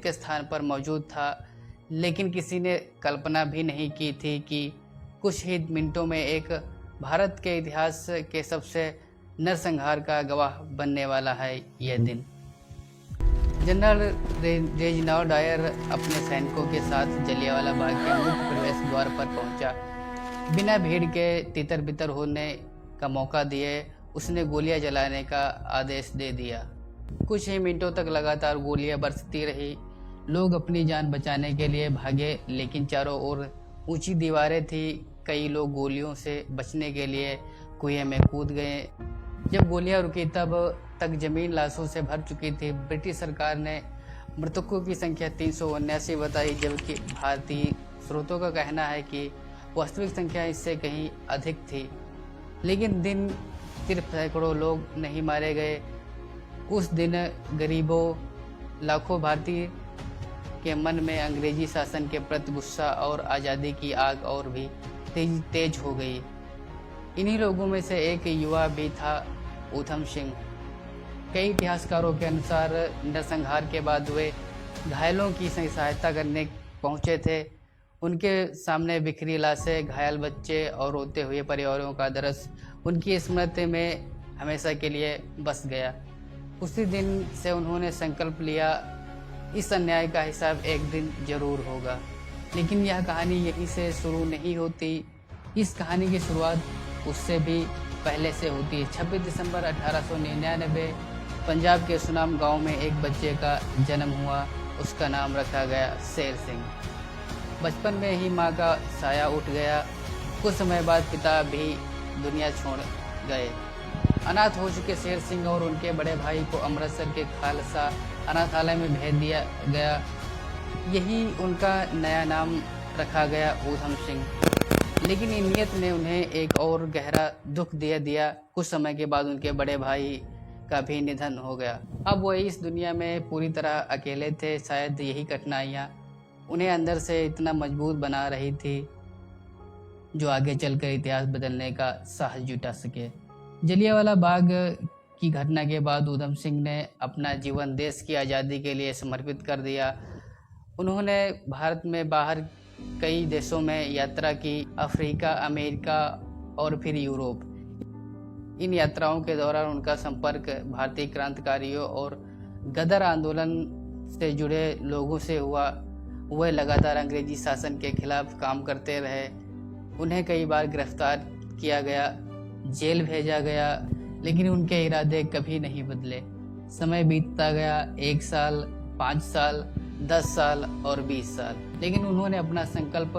के स्थान पर मौजूद था, लेकिन किसी ने कल्पना भी नहीं की थी कि कुछ ही मिनटों में एक भारत के इतिहास के सबसे नरसंहार का गवाह बनने वाला है यह दिन। जनरल रेजिनाल्ड डायर अपने सैनिकों के साथ जलियांवाला बाग के मुख्य प्रवेश द्वार पर पहुंचा। बिना भीड़ के तितर बितर होने का मौका दिए उसने गोलियां जलाने का आदेश दे दिया। कुछ ही मिनटों तक लगातार गोलियां बरसती रही। लोग अपनी जान बचाने के लिए भागे, लेकिन चारों ओर ऊंची दीवारें थी। कई लोग गोलियों से बचने के लिए कुएं में कूद गए। जब गोलियां रुकी तब तक जमीन लाशों से भर चुकी थी। ब्रिटिश सरकार ने मृतकों की संख्या 379 बताई, जबकि भारतीय स्रोतों का कहना है कि वास्तविक संख्या इससे कहीं अधिक थी। लेकिन दिन सिर्फ सैकड़ों लोग नहीं मारे गए। उस दिन गरीबों लाखों भारतीय के मन में अंग्रेजी शासन के प्रति गुस्सा और आज़ादी की आग और भी तेज हो गई। इन्हीं लोगों में से एक युवा भी था, ऊधम सिंह। कई इतिहासकारों के अनुसार नरसंहार के बाद वे घायलों की सहायता करने पहुंचे थे। उनके सामने बिखरी लाशें, घायल बच्चे और रोते हुए परिवारों का दृश्य उनकी स्मृति में हमेशा के लिए बस गया। उसी दिन से उन्होंने संकल्प लिया, इस अन्याय का हिसाब एक दिन जरूर होगा। लेकिन यह कहानी यहीं से शुरू नहीं होती। इस कहानी की शुरुआत उससे भी पहले से होती है। 26 दिसंबर 1899 पंजाब के सुनाम गांव में एक बच्चे का जन्म हुआ। उसका नाम रखा गया शेर सिंह। बचपन में ही मां का साया उठ गया। कुछ समय बाद पिता भी दुनिया छोड़ गए। अनाथ हो चुके शेर सिंह और उनके बड़े भाई को अमृतसर के खालसा अनाथालय में भेज दिया गया। यही उनका नया नाम रखा गया, ऊधम सिंह। लेकिन इन नियत ने उन्हें एक और गहरा दुख दे दिया। कुछ समय के बाद उनके बड़े भाई का भी निधन हो गया। अब वो इस दुनिया में पूरी तरह अकेले थे। शायद यही कठिनाइयाँ उन्हें अंदर से इतना मजबूत बना रही थी जो आगे चलकर इतिहास बदलने का साहस जुटा सके। जलियांवाला बाग की घटना के बाद ऊधम सिंह ने अपना जीवन देश की आज़ादी के लिए समर्पित कर दिया। उन्होंने भारत में बाहर कई देशों में यात्रा की, अफ्रीका, अमेरिका और फिर यूरोप। इन यात्राओं के दौरान उनका संपर्क भारतीय क्रांतिकारियों और गदर आंदोलन से जुड़े लोगों से हुआ। वह लगातार अंग्रेजी शासन के खिलाफ काम करते रहे। उन्हें कई बार गिरफ्तार किया गया, जेल भेजा गया, लेकिन उनके इरादे कभी नहीं बदले। समय बीतता गया, 1 साल, 5 साल, 10 साल और 20 साल, लेकिन उन्होंने अपना संकल्प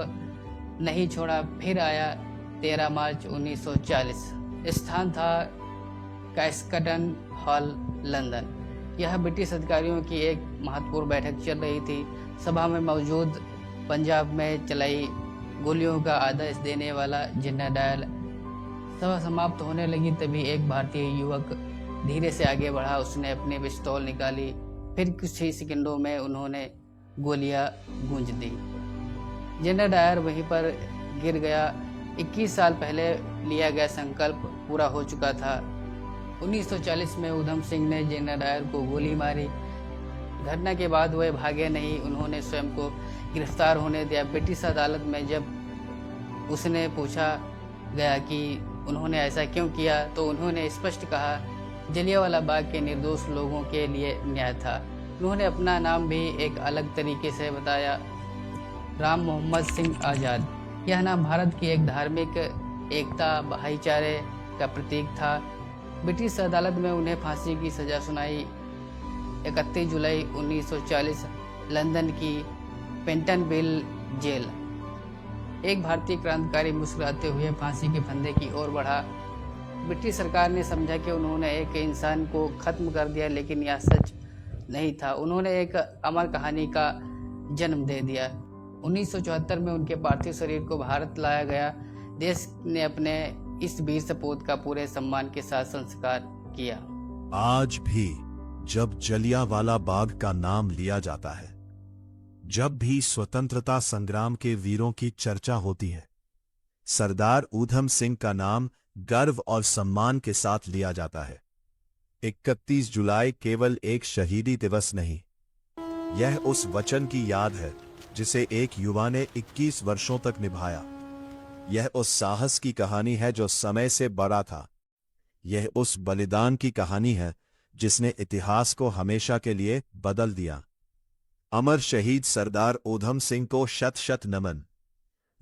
नहीं छोड़ा। फिर आया 13 मार्च 1940। स्थान था कैस्कटन हॉल, लंदन। यह ब्रिटिश अधिकारियों की एक महत्वपूर्ण बैठक चल रही थी। सभा में मौजूद पंजाब में चलाई गोलियों का आदेश देने वाला जनरल डायर। सभा समाप्त होने लगी तभी एक भारतीय युवक धीरे से आगे बढ़ा। उसने अपनी पिस्तौल निकाली। फिर कुछ ही सेकंडों में उन्होंने गोलियां गूंज दी। जनरल डायर वहीं पर गिर गया। 21 साल पहले लिया गया संकल्प पूरा हो चुका था। 1940 में ऊधम सिंह ने जनरल डायर को गोली मारी। घटना के बाद वह भागे नहीं, उन्होंने स्वयं को गिरफ्तार होने दिया। ब्रिटिश अदालत में जब उसने पूछा गया कि उन्होंने ऐसा क्यों किया, तो उन्होंने स्पष्ट कहा, जलियांवाला बाग के निर्दोष लोगों के लिए न्याय था। उन्होंने अपना नाम भी एक अलग तरीके से बताया, राम मोहम्मद सिंह आज़ाद। यह नाम भारत की एक धार्मिक एकता, भाईचारे का प्रतीक था। ब्रिटिश अदालत में उन्हें फांसी की सजा सुनाई। 31 जुलाई 1940 लंदन की पेंटनविल जेल। एक भारतीय क्रांतिकारी मुस्कुराते हुए फांसी के फंदे की ओर बढ़ा। ब्रिटिश सरकार ने समझा कि उन्होंने एक इंसान को खत्म कर दिया, लेकिन यह सच नहीं था। उन्होंने एक अमर कहानी का जन्म दे दिया। 1974 में उनके पार्थिव शरीर को भारत लाया गया। देश ने अपने इस वीर सपूत का पूरे सम्मान के साथ संस्कार किया। आज भी जब जलियांवाला बाग का नाम लिया जाता है, जब भी स्वतंत्रता संग्राम के वीरों की चर्चा होती है, सरदार ऊधम सिंह का नाम गर्व और सम्मान के साथ लिया जाता है। 31 जुलाई केवल एक शहीदी दिवस नहीं, यह उस वचन की याद है जिसे एक युवा ने 21 वर्षों तक निभाया। यह उस साहस की कहानी है जो समय से बड़ा था। यह उस बलिदान की कहानी है जिसने इतिहास को हमेशा के लिए बदल दिया। अमर शहीद सरदार ऊधम सिंह को शत शत नमन।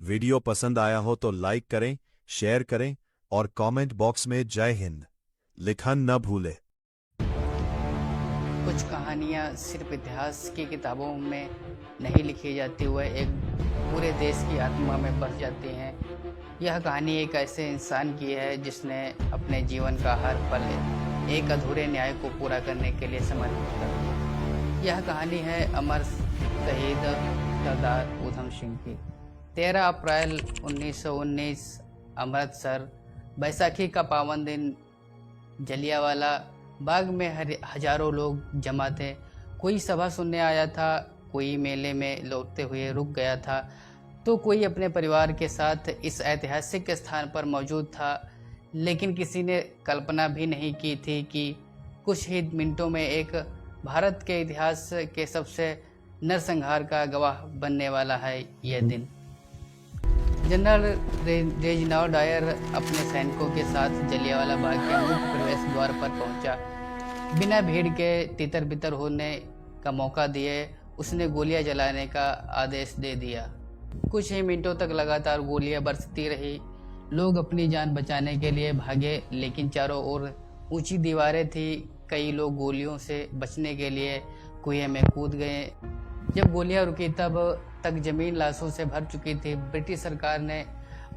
वीडियो पसंद आया हो तो लाइक करें, शेयर करें और कमेंट बॉक्स में जय हिंद लिखना न भूलें। कुछ कहानियाँ सिर्फ इतिहास की किताबों में नहीं लिखी जाती, वह एक पूरे देश की आत्मा में बस जाती हैं। यह कहानी एक ऐसे इंसान की है जिसने अपने जीवन का हर पल एक अधूरे न्याय को पूरा करने के लिए समर्पित कर दिया। यह कहानी है अमर शहीद सरदार ऊधम सिंह की। 13 अप्रैल 1919 अमृतसर, बैसाखी का पावन दिन। जलियांवाला बाग में हजारों लोग जमा थे। कोई सभा सुनने आया था, कोई मेले में लौटते हुए रुक गया था, तो कोई अपने परिवार के साथ इस ऐतिहासिक स्थान पर मौजूद था। लेकिन किसी ने कल्पना भी नहीं की थी कि कुछ ही मिनटों में एक भारत के इतिहास के सबसे नरसंहार का गवाह बनने वाला है यह दिन। जनरल रेजिनाल्ड डायर अपने सैनिकों के साथ जलियांवाला बाग के मुख्य प्रवेश द्वार पर पहुंचा। बिना भीड़ के तितर बितर होने का मौका दिए उसने गोलियां जलाने का आदेश दे दिया। कुछ ही मिनटों तक लगातार गोलियां बरसती रही। लोग अपनी जान बचाने के लिए भागे, लेकिन चारों ओर ऊंची दीवारें थी। कई लोग गोलियों से बचने के लिए कुएं में कूद गए। जब गोलियां रुकी तब तक जमीन लाशों से भर चुकी थी। ब्रिटिश सरकार ने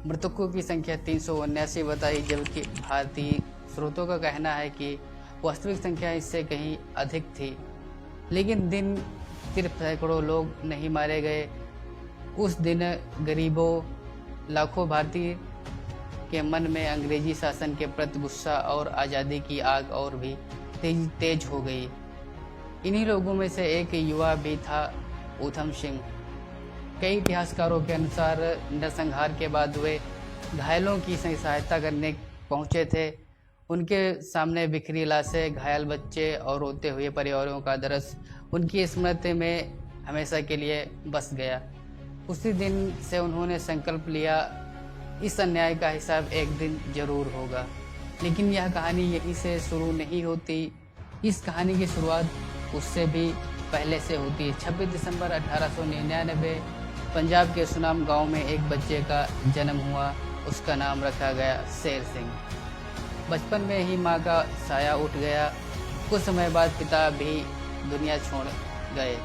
मृतकों की संख्या 379 बताई, जबकि भारतीय स्रोतों का कहना है कि वास्तविक संख्या इससे कहीं अधिक थी। लेकिन दिन सिर्फ सैकड़ों लोग नहीं मारे गए। उस दिन गरीबों लाखों भारतीय के मन में अंग्रेजी शासन के प्रति गुस्सा और आज़ादी की आग और भी तेज हो गई। इन्हीं लोगों में से एक युवा भी था, ऊधम सिंह। कई इतिहासकारों के अनुसार नरसंहार के बाद वे घायलों की सहायता करने पहुंचे थे। उनके सामने बिखरी लाशें, घायल बच्चे और रोते हुए परिवारों का दृश्य उनकी स्मृति में हमेशा के लिए बस गया। उसी दिन से उन्होंने संकल्प लिया, इस अन्याय का हिसाब एक दिन जरूर होगा। लेकिन यह कहानी यहीं से शुरू नहीं होती। इस कहानी की शुरुआत उससे भी पहले से होती है। 26 दिसंबर 1899 पंजाब के सुनाम गांव में एक बच्चे का जन्म हुआ। उसका नाम रखा गया शेर सिंह। बचपन में ही मां का साया उठ गया। कुछ समय बाद पिता भी दुनिया छोड़ गए।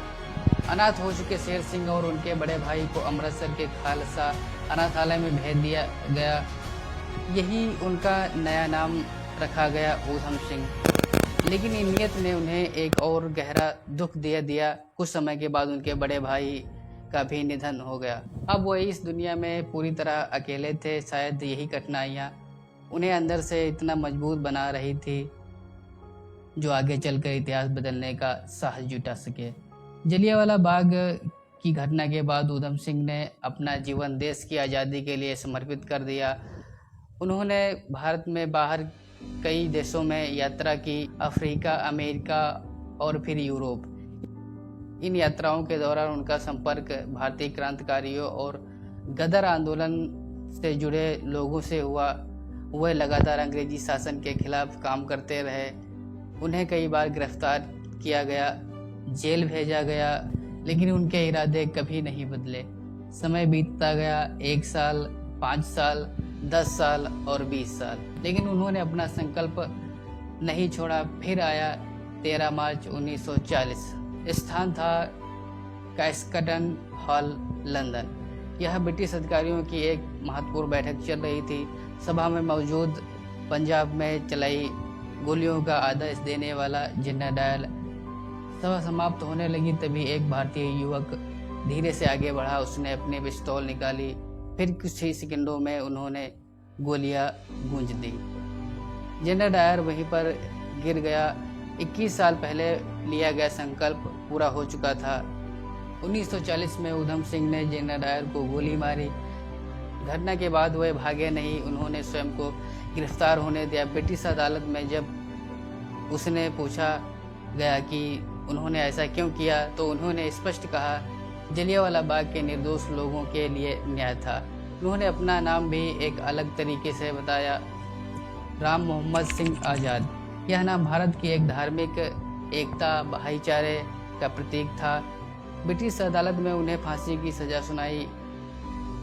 अनाथ हो चुके शेर सिंह और उनके बड़े भाई को अमृतसर के खालसा अनाथालय में भेज दिया गया। यही उनका नया नाम रखा गया, ऊधम सिंह। लेकिन नियत ने उन्हें एक और गहरा दुख दे दिया। कुछ समय के बाद उनके बड़े भाई का भी निधन हो गया। अब वो इस दुनिया में पूरी तरह अकेले थे। शायद यही कठिनाइयाँ उन्हें अंदर से इतना मजबूत बना रही थी जो आगे चलकर इतिहास बदलने का साहस जुटा सके। जलियांवाला बाग की घटना के बाद ऊधम सिंह ने अपना जीवन देश की आज़ादी के लिए समर्पित कर दिया। उन्होंने भारत में बाहर कई देशों में यात्रा की, अफ्रीका, अमेरिका और फिर यूरोप। इन यात्राओं के दौरान उनका संपर्क भारतीय क्रांतिकारियों और गदर आंदोलन से जुड़े लोगों से हुआ। वह लगातार अंग्रेजी शासन के खिलाफ काम करते रहे। उन्हें कई बार गिरफ्तार किया गया, जेल भेजा गया, लेकिन उनके इरादे कभी नहीं बदले। समय बीतता गया, 1 साल, 5 साल, 10 साल और 20 साल, लेकिन उन्होंने अपना संकल्प नहीं छोड़ा। फिर आया 13 मार्च 1940। स्थान था कैस्कटन हॉल, लंदन। यह ब्रिटिश अधिकारियों की एक महत्वपूर्ण बैठक चल रही थी। सभा में मौजूद पंजाब में चलाई गोलियों का आदेश देने वाला जनरल डायर। सभा समाप्त होने लगी तभी एक भारतीय युवक धीरे से आगे बढ़ा। उसने अपनी पिस्तौल निकाली। फिर कुछ ही सेकंडों में उन्होंने गोलियां गूंज दी। जनरल डायर वहीं पर गिर गया। 21 साल पहले लिया गया संकल्प पूरा हो चुका था। 1940 में ऊधम सिंह ने जनरल डायर को गोली मारी। घटना के बाद वह भागे नहीं, उन्होंने स्वयं को गिरफ्तार होने दिया। ब्रिटिश अदालत में जब उसने पूछा गया कि उन्होंने ऐसा क्यों किया, तो उन्होंने स्पष्ट कहा, जलियांवाला बाग के निर्दोष लोगों के लिए न्याय था। उन्होंने अपना नाम भी एक अलग तरीके से बताया, राम मोहम्मद सिंह आज़ाद। यह नाम भारत की एक धार्मिक एकता, भाईचारे का प्रतीक था। ब्रिटिश अदालत में उन्हें फांसी की सजा सुनाई।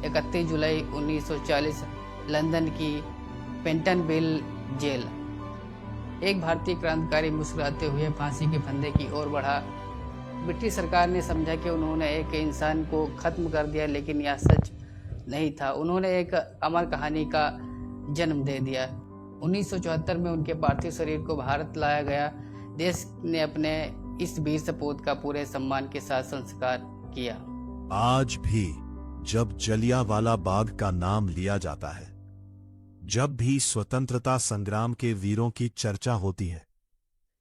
31 जुलाई 1940 लंदन की पेंटनविल जेल। एक भारतीय क्रांतिकारी मुस्कुराते हुए फांसी के फंदे की ओर बढ़ा। ब्रिटिश सरकार ने समझा कि उन्होंने एक इंसान को खत्म कर दिया, लेकिन यह सच नहीं था। उन्होंने एक अमर कहानी का जन्म दे दिया। 1974 में उनके पार्थिव शरीर को भारत लाया गया। देश ने अपने इस वीर सपूत का पूरे सम्मान के साथ संस्कार किया। आज भी जब जलियांवाला बाग का नाम लिया जाता है, जब भी स्वतंत्रता संग्राम के वीरों की चर्चा होती है,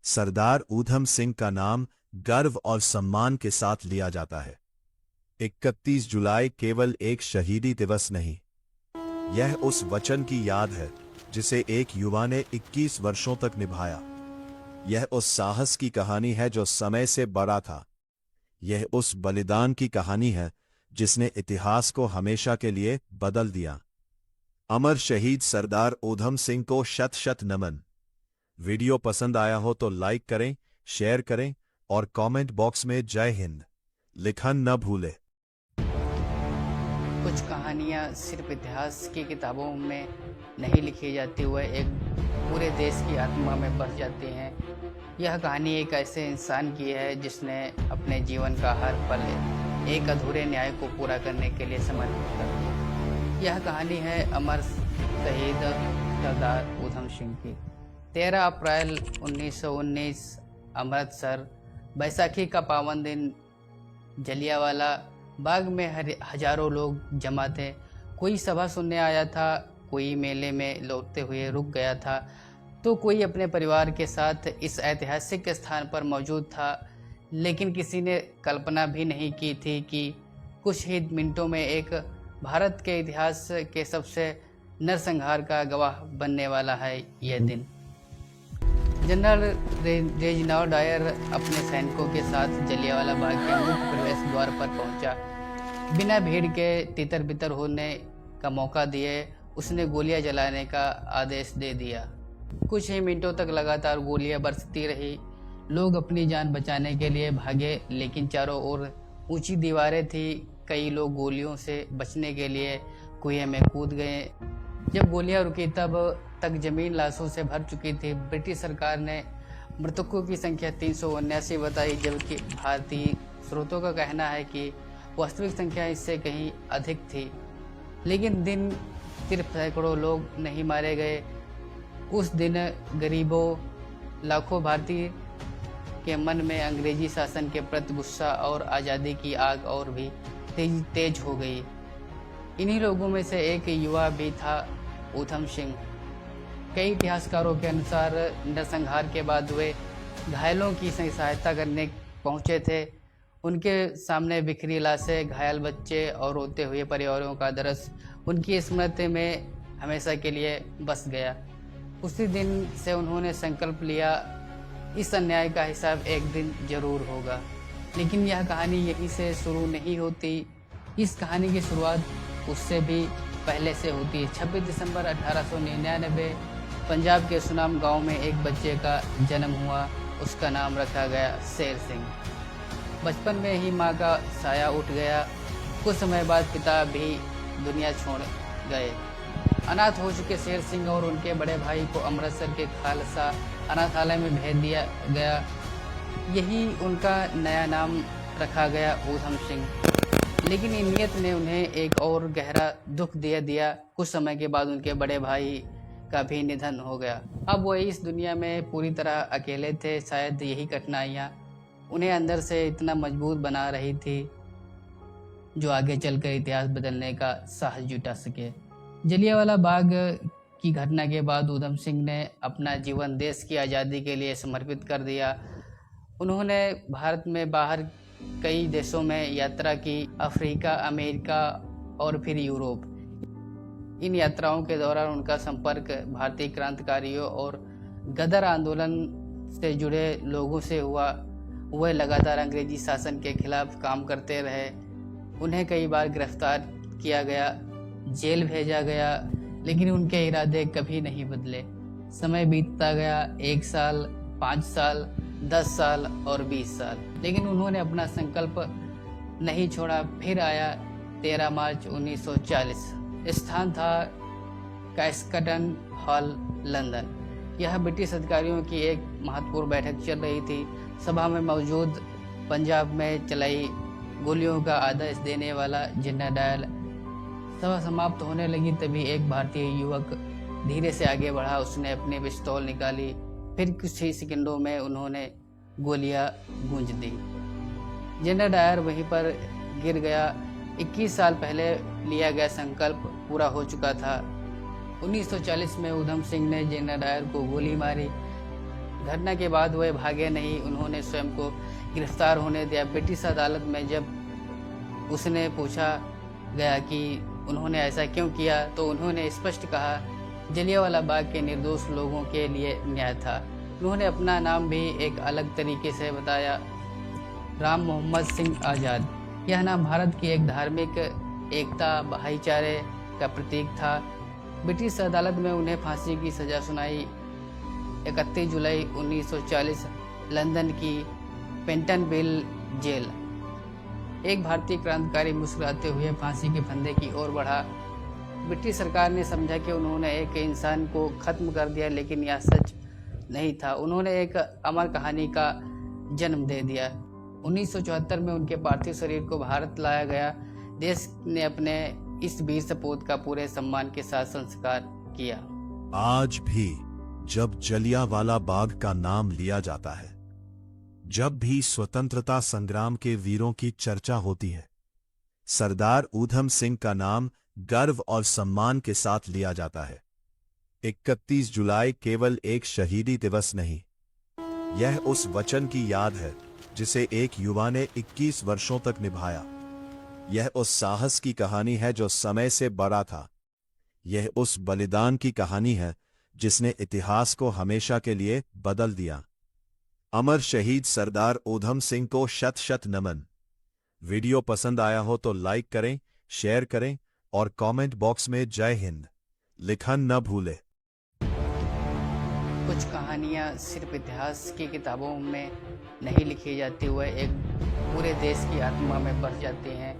सरदार ऊधम सिंह का नाम गर्व और सम्मान के साथ लिया जाता है। 31 जुलाई केवल एक शहीदी दिवस नहीं, यह उस वचन की याद है जिसे एक युवा ने 21 वर्षों तक निभाया। यह उस साहस की कहानी है जो समय से बड़ा था। यह उस बलिदान की कहानी है जिसने इतिहास को हमेशा के लिए बदल दिया। अमर शहीद सरदार ऊधम सिंह को शत शत नमन। वीडियो पसंद आया हो तो लाइक करें, शेयर करें और कमेंट बॉक्स में जय हिंद लिखन न भूलें। कुछ कहानियाँ सिर्फ इतिहास की किताबों में नहीं लिखी जाती हुए एक पूरे देश की आत्मा में बस जाती हैं। यह कहानी एक ऐसे इंसान की है जिसने अपने जीवन का हर पल एक अधूरे न्याय को पूरा करने के लिए समर्पित कर दिया। यह कहानी है अमर शहीद सरदार ऊधम सिंह की। 13 अप्रैल 1919 अमृतसर, बैसाखी का पावन दिन। जलियांवाला बाग में हजारों लोग जमा थे। कोई सभा सुनने आया था, कोई मेले में लौटते हुए रुक गया था, तो कोई अपने परिवार के साथ इस ऐतिहासिक स्थान पर मौजूद था। लेकिन किसी ने कल्पना भी नहीं की थी कि कुछ ही मिनटों में एक भारत के इतिहास के सबसे नरसंहार का गवाह बनने वाला है यह दिन। जनरल रेजिनाल्ड डायर अपने सैनिकों के साथ जलियांवाला बाग के मुख्य प्रवेश द्वार पर पहुंचा। बिना भीड़ के तितर बितर होने का मौका दिए उसने गोलियां जलाने का आदेश दे दिया। कुछ ही मिनटों तक लगातार गोलियां बरसती रही। लोग अपनी जान बचाने के लिए भागे, लेकिन चारों ओर ऊंची दीवारें थी। कई लोग गोलियों से बचने के लिए कुएं में कूद गए। जब गोलियां रुकी तब तक जमीन लाशों से भर चुकी थी। ब्रिटिश सरकार ने मृतकों की संख्या 379 बताई, जबकि भारतीय स्रोतों का कहना है कि वास्तविक संख्या इससे कहीं अधिक थी। लेकिन दिन सिर्फ सैकड़ों लोग नहीं मारे गए। उस दिन गरीबों, लाखों भारतीय के मन में अंग्रेजी शासन के प्रति गुस्सा और आज़ादी की आग और भी तेज हो गई। इन्हीं लोगों में से एक युवा भी था, ऊधम सिंह। कई इतिहासकारों के अनुसार नरसंहार के बाद वे घायलों की सहायता करने पहुंचे थे। उनके सामने बिखरी लाशें, घायल बच्चे और रोते हुए परिवारों का दृश्य उनकी स्मृति में हमेशा के लिए बस गया। उसी दिन से उन्होंने संकल्प लिया, इस अन्याय का हिसाब एक दिन जरूर होगा। लेकिन यह कहानी यहीं से शुरू नहीं होती। इस कहानी की शुरुआत उससे भी पहले से होती है। 26 दिसंबर 1899 पंजाब के सुनाम गांव में एक बच्चे का जन्म हुआ। उसका नाम रखा गया शेर सिंह। बचपन में ही मां का साया उठ गया। कुछ समय बाद पिता भी दुनिया छोड़ गए। अनाथ हो चुके शेर सिंह और उनके बड़े भाई को अमृतसर के खालसा अनाथालय में भेज दिया गया। यही उनका नया नाम रखा गया, ऊधम सिंह। लेकिन नीयत ने उन्हें एक और गहरा दुख दे दिया। कुछ समय के बाद उनके बड़े भाई का भी निधन हो गया। अब वो इस दुनिया में पूरी तरह अकेले थे। शायद यही कठिनाइयाँ उन्हें अंदर से इतना मजबूत बना रही थी जो आगे चलकर इतिहास बदलने का साहस जुटा सके। जलियांवाला बाग की घटना के बाद ऊधम सिंह ने अपना जीवन देश की आज़ादी के लिए समर्पित कर दिया। उन्होंने भारत में बाहर कई देशों में यात्रा की, अफ्रीका, अमेरिका और फिर यूरोप। इन यात्राओं के दौरान उनका संपर्क भारतीय क्रांतिकारियों और गदर आंदोलन से जुड़े लोगों से हुआ। वह लगातार अंग्रेजी शासन के खिलाफ काम करते रहे। उन्हें कई बार गिरफ्तार किया गया, जेल भेजा गया, लेकिन उनके इरादे कभी नहीं बदले। समय बीतता गया, 1 साल, 5 साल, 10 साल और 20 साल, लेकिन उन्होंने अपना संकल्प नहीं छोड़ा। फिर आया 13 मार्च 1940। स्थान था कैस्कटन हॉल, लंदन। यह ब्रिटिश अधिकारियों की एक महत्वपूर्ण बैठक चल रही थी। सभा में मौजूद पंजाब में चलाई गोलियों का आदेश देने वाला जनरल डायल। सभा समाप्त होने लगी तभी एक भारतीय युवक धीरे से आगे बढ़ा। उसने अपनी पिस्तौल निकाली, फिर कुछ ही सेकंडों में उन्होंने गोलियां गूंज दी। जनरल डायर वहीं पर गिर गया। 21 साल पहले लिया गया संकल्प पूरा हो चुका था। 1940 में ऊधम सिंह ने जनरल डायर को गोली मारी। घटना के बाद वह भागे नहीं, उन्होंने स्वयं को गिरफ्तार होने दिया। ब्रिटिश अदालत में जब उसने पूछा गया कि उन्होंने ऐसा क्यों किया, तो उन्होंने स्पष्ट कहा, जलियांवाला बाग के निर्दोष लोगों के लिए न्याय था। उन्होंने अपना नाम भी एक अलग तरीके से बताया, राम मोहम्मद सिंह आज़ाद। यह नाम भारत की एक धार्मिक एकता, भाईचारे का प्रतीक था। ब्रिटिश अदालत में उन्हें फांसी की सजा सुनाई। 31 जुलाई 1940 लंदन की पेंटनविल जेल। एक भारतीय क्रांतिकारी मुस्कुराते हुए फांसी के फंदे की ओर बढ़ा। ब्रिटिश सरकार ने समझा कि उन्होंने एक इंसान को खत्म कर दिया, लेकिन यह सच नहीं था। उन्होंने एक अमर कहानी का जन्म दे दिया। 1974 में उनके पार्थिव शरीर को भारत लाया गया। देश ने अपने इस वीर सपूत का पूरे सम्मान के साथ संस्कार किया। आज भी जब जलियांवाला बाग का नाम लिया जाता है, जब भी स्वतंत्रता संग्राम के वीरों की चर्चा होती है, सरदार ऊधम सिंह का नाम गर्व और सम्मान के साथ लिया जाता है। 31 जुलाई केवल एक शहीदी दिवस नहीं, यह उस वचन की याद है जिसे एक युवा ने 21 वर्षों तक निभाया। यह उस साहस की कहानी है जो समय से बड़ा था। यह उस बलिदान की कहानी है जिसने इतिहास को हमेशा के लिए बदल दिया। अमर शहीद सरदार ऊधम सिंह को शत शत नमन। वीडियो पसंद आया हो तो लाइक करें, शेयर करें और कमेंट बॉक्स में जय हिंद लिखना न भूलें। कुछ कहानियाँ सिर्फ इतिहास की किताबों में नहीं लिखी जाती, वह एक पूरे देश की आत्मा में बस जाती हैं।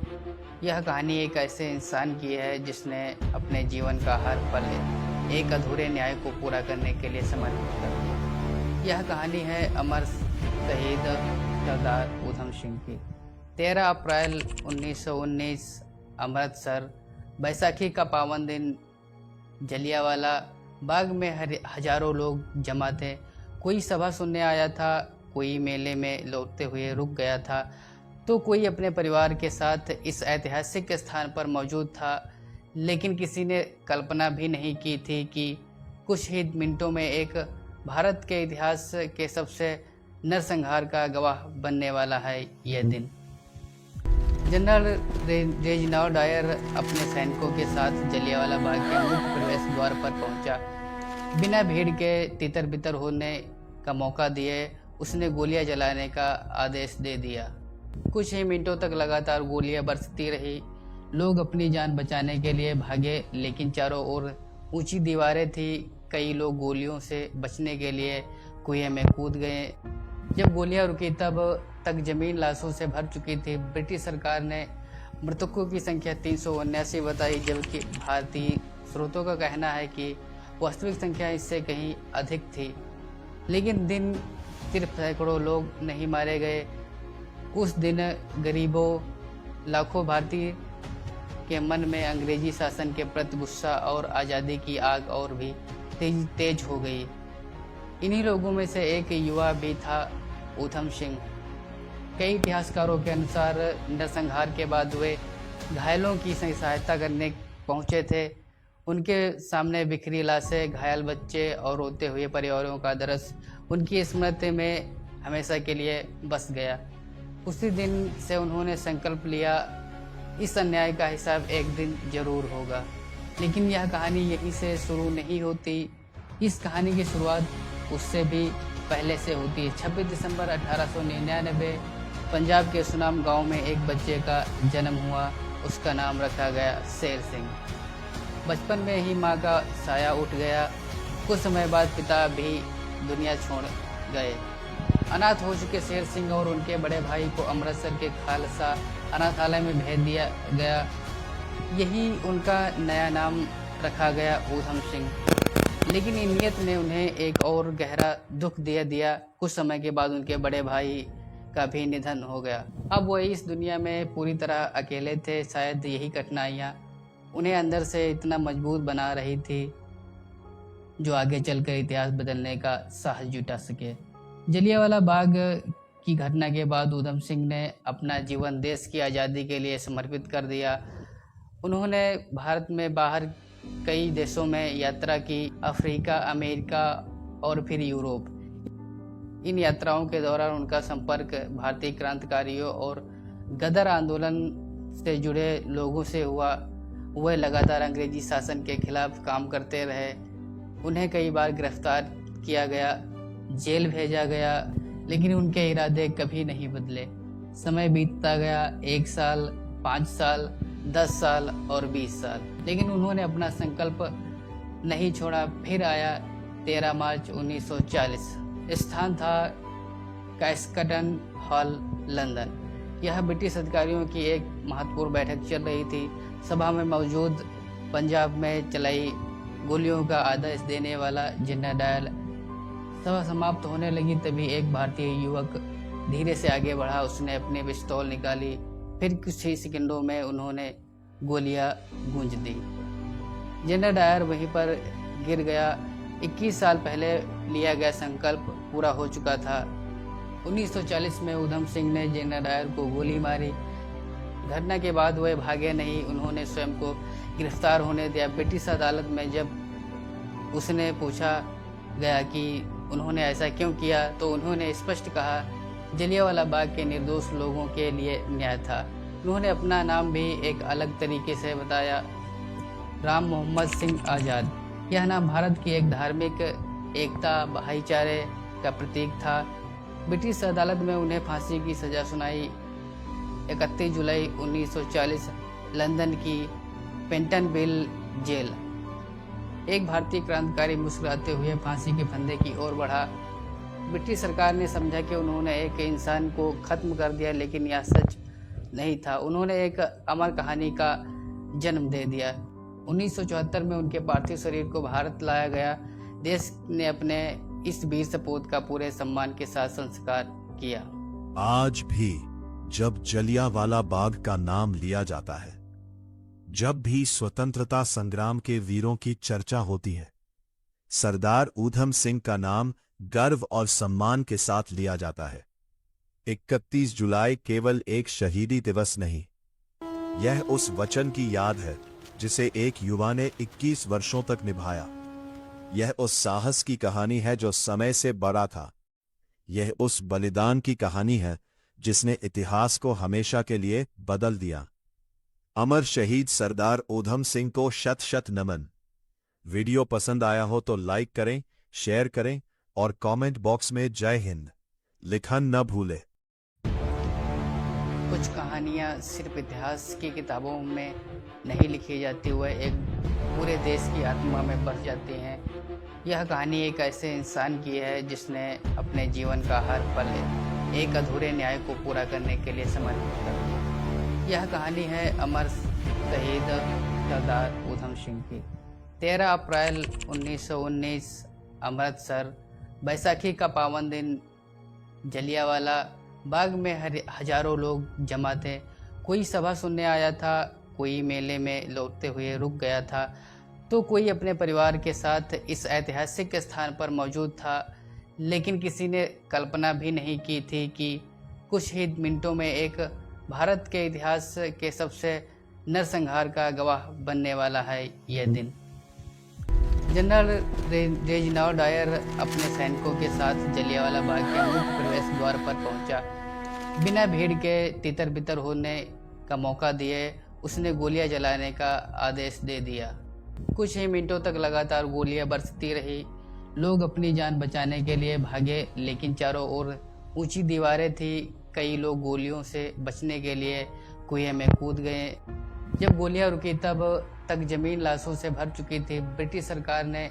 यह कहानी एक ऐसे इंसान की है जिसने अपने जीवन का हर पल एक अधूरे न्याय को पूरा करने के लिए समर्पित कर दिया। यह कहानी है अमर शहीद सरदार ऊधम सिंह की। 13 अप्रैल 1919 अमृतसर, बैसाखी का पावन दिन। जलियांवाला बाग में हजारों लोग जमा थे। कोई सभा सुनने आया था, कोई मेले में लौटते हुए रुक गया था, तो कोई अपने परिवार के साथ इस ऐतिहासिक स्थान पर मौजूद था। लेकिन किसी ने कल्पना भी नहीं की थी कि कुछ ही मिनटों में एक भारत के इतिहास के सबसे नरसंहार का गवाह बनने वाला है यह दिन। जनरल रेजिनाल्ड डायर अपने सैनिकों के साथ जलियांवाला बाग के मुख्य प्रवेश द्वार पर पहुंचा। बिना भीड़ के तितर बितर होने का मौका दिए उसने गोलियां जलाने का आदेश दे दिया। कुछ ही मिनटों तक लगातार गोलियां बरसती रही। लोग अपनी जान बचाने के लिए भागे, लेकिन चारों ओर ऊंची दीवारें थी। कई लोग गोलियों से बचने के लिए कुएं में कूद गए। जब गोलियां रुकी तब तक जमीन लाशों से भर चुकी थी। ब्रिटिश सरकार ने मृतकों की संख्या 379 बताई, जबकि भारतीय स्रोतों का कहना है कि वास्तविक संख्या इससे कहीं अधिक थी। लेकिन दिन सिर्फ सैकड़ों लोग नहीं मारे गए। उस दिन गरीबों, लाखों भारतीय के मन में अंग्रेजी शासन के प्रति गुस्सा और आज़ादी की आग और भी तेज हो गई। इन्हीं लोगों में से एक युवा भी था ऊधम सिंह। कई इतिहासकारों के अनुसार नरसंहार के बाद वे घायलों की सहायता करने पहुंचे थे। उनके सामने बिखरी लाशें, घायल बच्चे और रोते हुए परिवारों का दृश्य उनकी स्मृति में हमेशा के लिए बस गया। उसी दिन से उन्होंने संकल्प लिया, इस अन्याय का हिसाब एक दिन जरूर होगा। लेकिन यह कहानी यहीं से शुरू नहीं होती। इस कहानी की शुरुआत उससे भी पहले से होती है। 26 दिसंबर 1899 पंजाब के सुनाम गांव में एक बच्चे का जन्म हुआ। उसका नाम रखा गया शेर सिंह। बचपन में ही मां का साया उठ गया। कुछ समय बाद पिता भी दुनिया छोड़ गए। अनाथ हो चुके शेर सिंह और उनके बड़े भाई को अमृतसर के खालसा अनाथालय में भेज दिया गया। यही उनका नया नाम रखा गया ऊधम सिंह। लेकिन इन नियत ने उन्हें एक और गहरा दुख दे दिया। कुछ समय के बाद उनके बड़े भाई का भी निधन हो गया। अब वो इस दुनिया में पूरी तरह अकेले थे। शायद यही कठिनाइयाँ उन्हें अंदर से इतना मजबूत बना रही थी जो आगे चलकर इतिहास बदलने का साहस जुटा सके। जलियांवाला बाग की घटना के बाद ऊधम सिंह ने अपना जीवन देश की आज़ादी के लिए समर्पित कर दिया। उन्होंने भारत में बाहर कई देशों में यात्रा की, अफ्रीका, अमेरिका और फिर यूरोप। इन यात्राओं के दौरान उनका संपर्क भारतीय क्रांतिकारियों और गदर आंदोलन से जुड़े लोगों से हुआ। वह लगातार अंग्रेजी शासन के खिलाफ काम करते रहे। उन्हें कई बार गिरफ्तार किया गया, जेल भेजा गया, लेकिन उनके इरादे कभी नहीं बदले। समय बीतता गया, 1 साल, 5 साल, 10 साल और 20 साल, लेकिन उन्होंने अपना संकल्प नहीं छोड़ा। फिर आया 13 मार्च 1940। स्थान था कैस्कटन हॉल, लंदन। यह ब्रिटिश अधिकारियों की एक महत्वपूर्ण बैठक चल रही थी। सभा में मौजूद पंजाब में चलाई गोलियों का आदेश देने वाला जनरल डायल। सभा समाप्त होने लगी तभी एक भारतीय युवक धीरे से आगे बढ़ा। उसने अपनी पिस्तौल निकाली। फिर कुछ ही सेकंडों में उन्होंने गोलियां गूंज दी। जनरल डायर वहीं पर गिर गया। 21 साल पहले लिया गया संकल्प पूरा हो चुका था। 1940 में ऊधम सिंह ने जनरल डायर को गोली मारी। घटना के बाद वह भागे नहीं, उन्होंने स्वयं को गिरफ्तार होने दिया। ब्रिटिश अदालत में जब उसने पूछा गया कि उन्होंने ऐसा क्यों किया, तो उन्होंने स्पष्ट कहा, जलियांवाला बाग के निर्दोष लोगों के लिए न्याय था। उन्होंने अपना नाम भी एक अलग तरीके से बताया, राम मोहम्मद सिंह आज़ाद। यह नाम भारत की एक धार्मिक एकता, भाईचारे का प्रतीक था। ब्रिटिश अदालत में उन्हें फांसी की सजा सुनाई। 31 जुलाई 1940 लंदन की पेंटनविल जेल। एक भारतीय क्रांतिकारी मुस्कुराते हुए फांसी के फंदे की ओर बढ़ा। ब्रिटिश सरकार ने समझा कि उन्होंने एक इंसान को खत्म कर दिया, लेकिन यह सच नहीं था। उन्होंने एक अमर कहानी का जन्म दे दिया। 1974 में उनके पार्थिव शरीर को भारत लाया गया। देश ने अपने इस वीर सपूत का पूरे सम्मान के साथ संस्कार किया। आज भी जब जलियांवाला बाग का नाम लिया जाता है, जब भी स्वतंत्रता संग्राम के वीरों की चर्चा होती है, सरदार ऊधम सिंह का नाम गर्व और सम्मान के साथ लिया जाता है। 31 जुलाई केवल एक शहीदी दिवस नहीं, यह उस वचन की याद है जिसे एक युवा ने 21 वर्षों तक निभाया। यह उस साहस की कहानी है जो समय से बड़ा था। यह उस बलिदान की कहानी है जिसने इतिहास को हमेशा के लिए बदल दिया। अमर शहीद सरदार ऊधम सिंह को शत शत नमन। वीडियो पसंद आया हो तो लाइक करें, शेयर करें और कमेंट बॉक्स में जय हिंद लिखना न भूलें। कुछ कहानियाँ सिर्फ इतिहास की किताबों में नहीं लिखी जाती, वह एक पूरे देश की आत्मा में बस जाती हैं। यह कहानी एक ऐसे इंसान की है जिसने अपने जीवन का हर पल एक अधूरे न्याय को पूरा करने के लिए समर्पित कर दिया। यह कहानी है अमर शहीद सरदार ऊधम सिंह की। 13 अप्रैल 1919 अमृतसर, बैसाखी का पावन दिन। जलियांवाला बाग में हजारों लोग जमा थे। कोई सभा सुनने आया था, कोई मेले में लौटते हुए रुक गया था, तो कोई अपने परिवार के साथ इस ऐतिहासिक स्थान पर मौजूद था। लेकिन किसी ने कल्पना भी नहीं की थी कि कुछ ही मिनटों में एक भारत के इतिहास के सबसे नरसंहार का गवाह बनने वाला है यह दिन। जनरल रेजिनाल्ड डायर अपने सैनिकों के साथ जलियांवाला बाग के मुख्य प्रवेश द्वार पर पहुंचा। बिना भीड़ के तितर बितर होने का मौका दिए उसने गोलियां जलाने का आदेश दे दिया। कुछ ही मिनटों तक लगातार गोलियां बरसती रही, लोग अपनी जान बचाने के लिए भागे, लेकिन चारों ओर ऊंची दीवारें थी। कई लोग गोलियों से बचने के लिए कुएं में कूद गए। जब गोलियां रुकी तब तक जमीन लाशों से भर चुकी थी। ब्रिटिश सरकार ने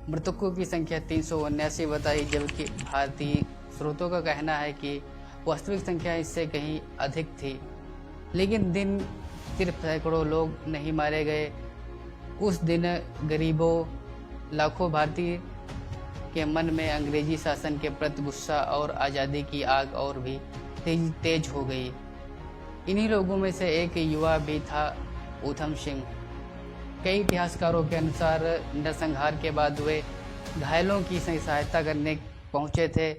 मृतकों की संख्या 379 बताई, जबकि भारतीय स्रोतों का कहना है कि वास्तविक संख्या इससे कहीं अधिक थी। लेकिन दिन सिर्फ सैकड़ों लोग नहीं मारे गए। उस दिन गरीबों लाखों भारतीय के मन में अंग्रेजी शासन के प्रति गुस्सा और आज़ादी की आग और भी तेज हो गई। इन्हीं लोगों में से एक युवा भी था, ऊधम सिंह। कई इतिहासकारों के अनुसार नरसंहार के बाद वे घायलों की सहायता करने पहुंचे थे।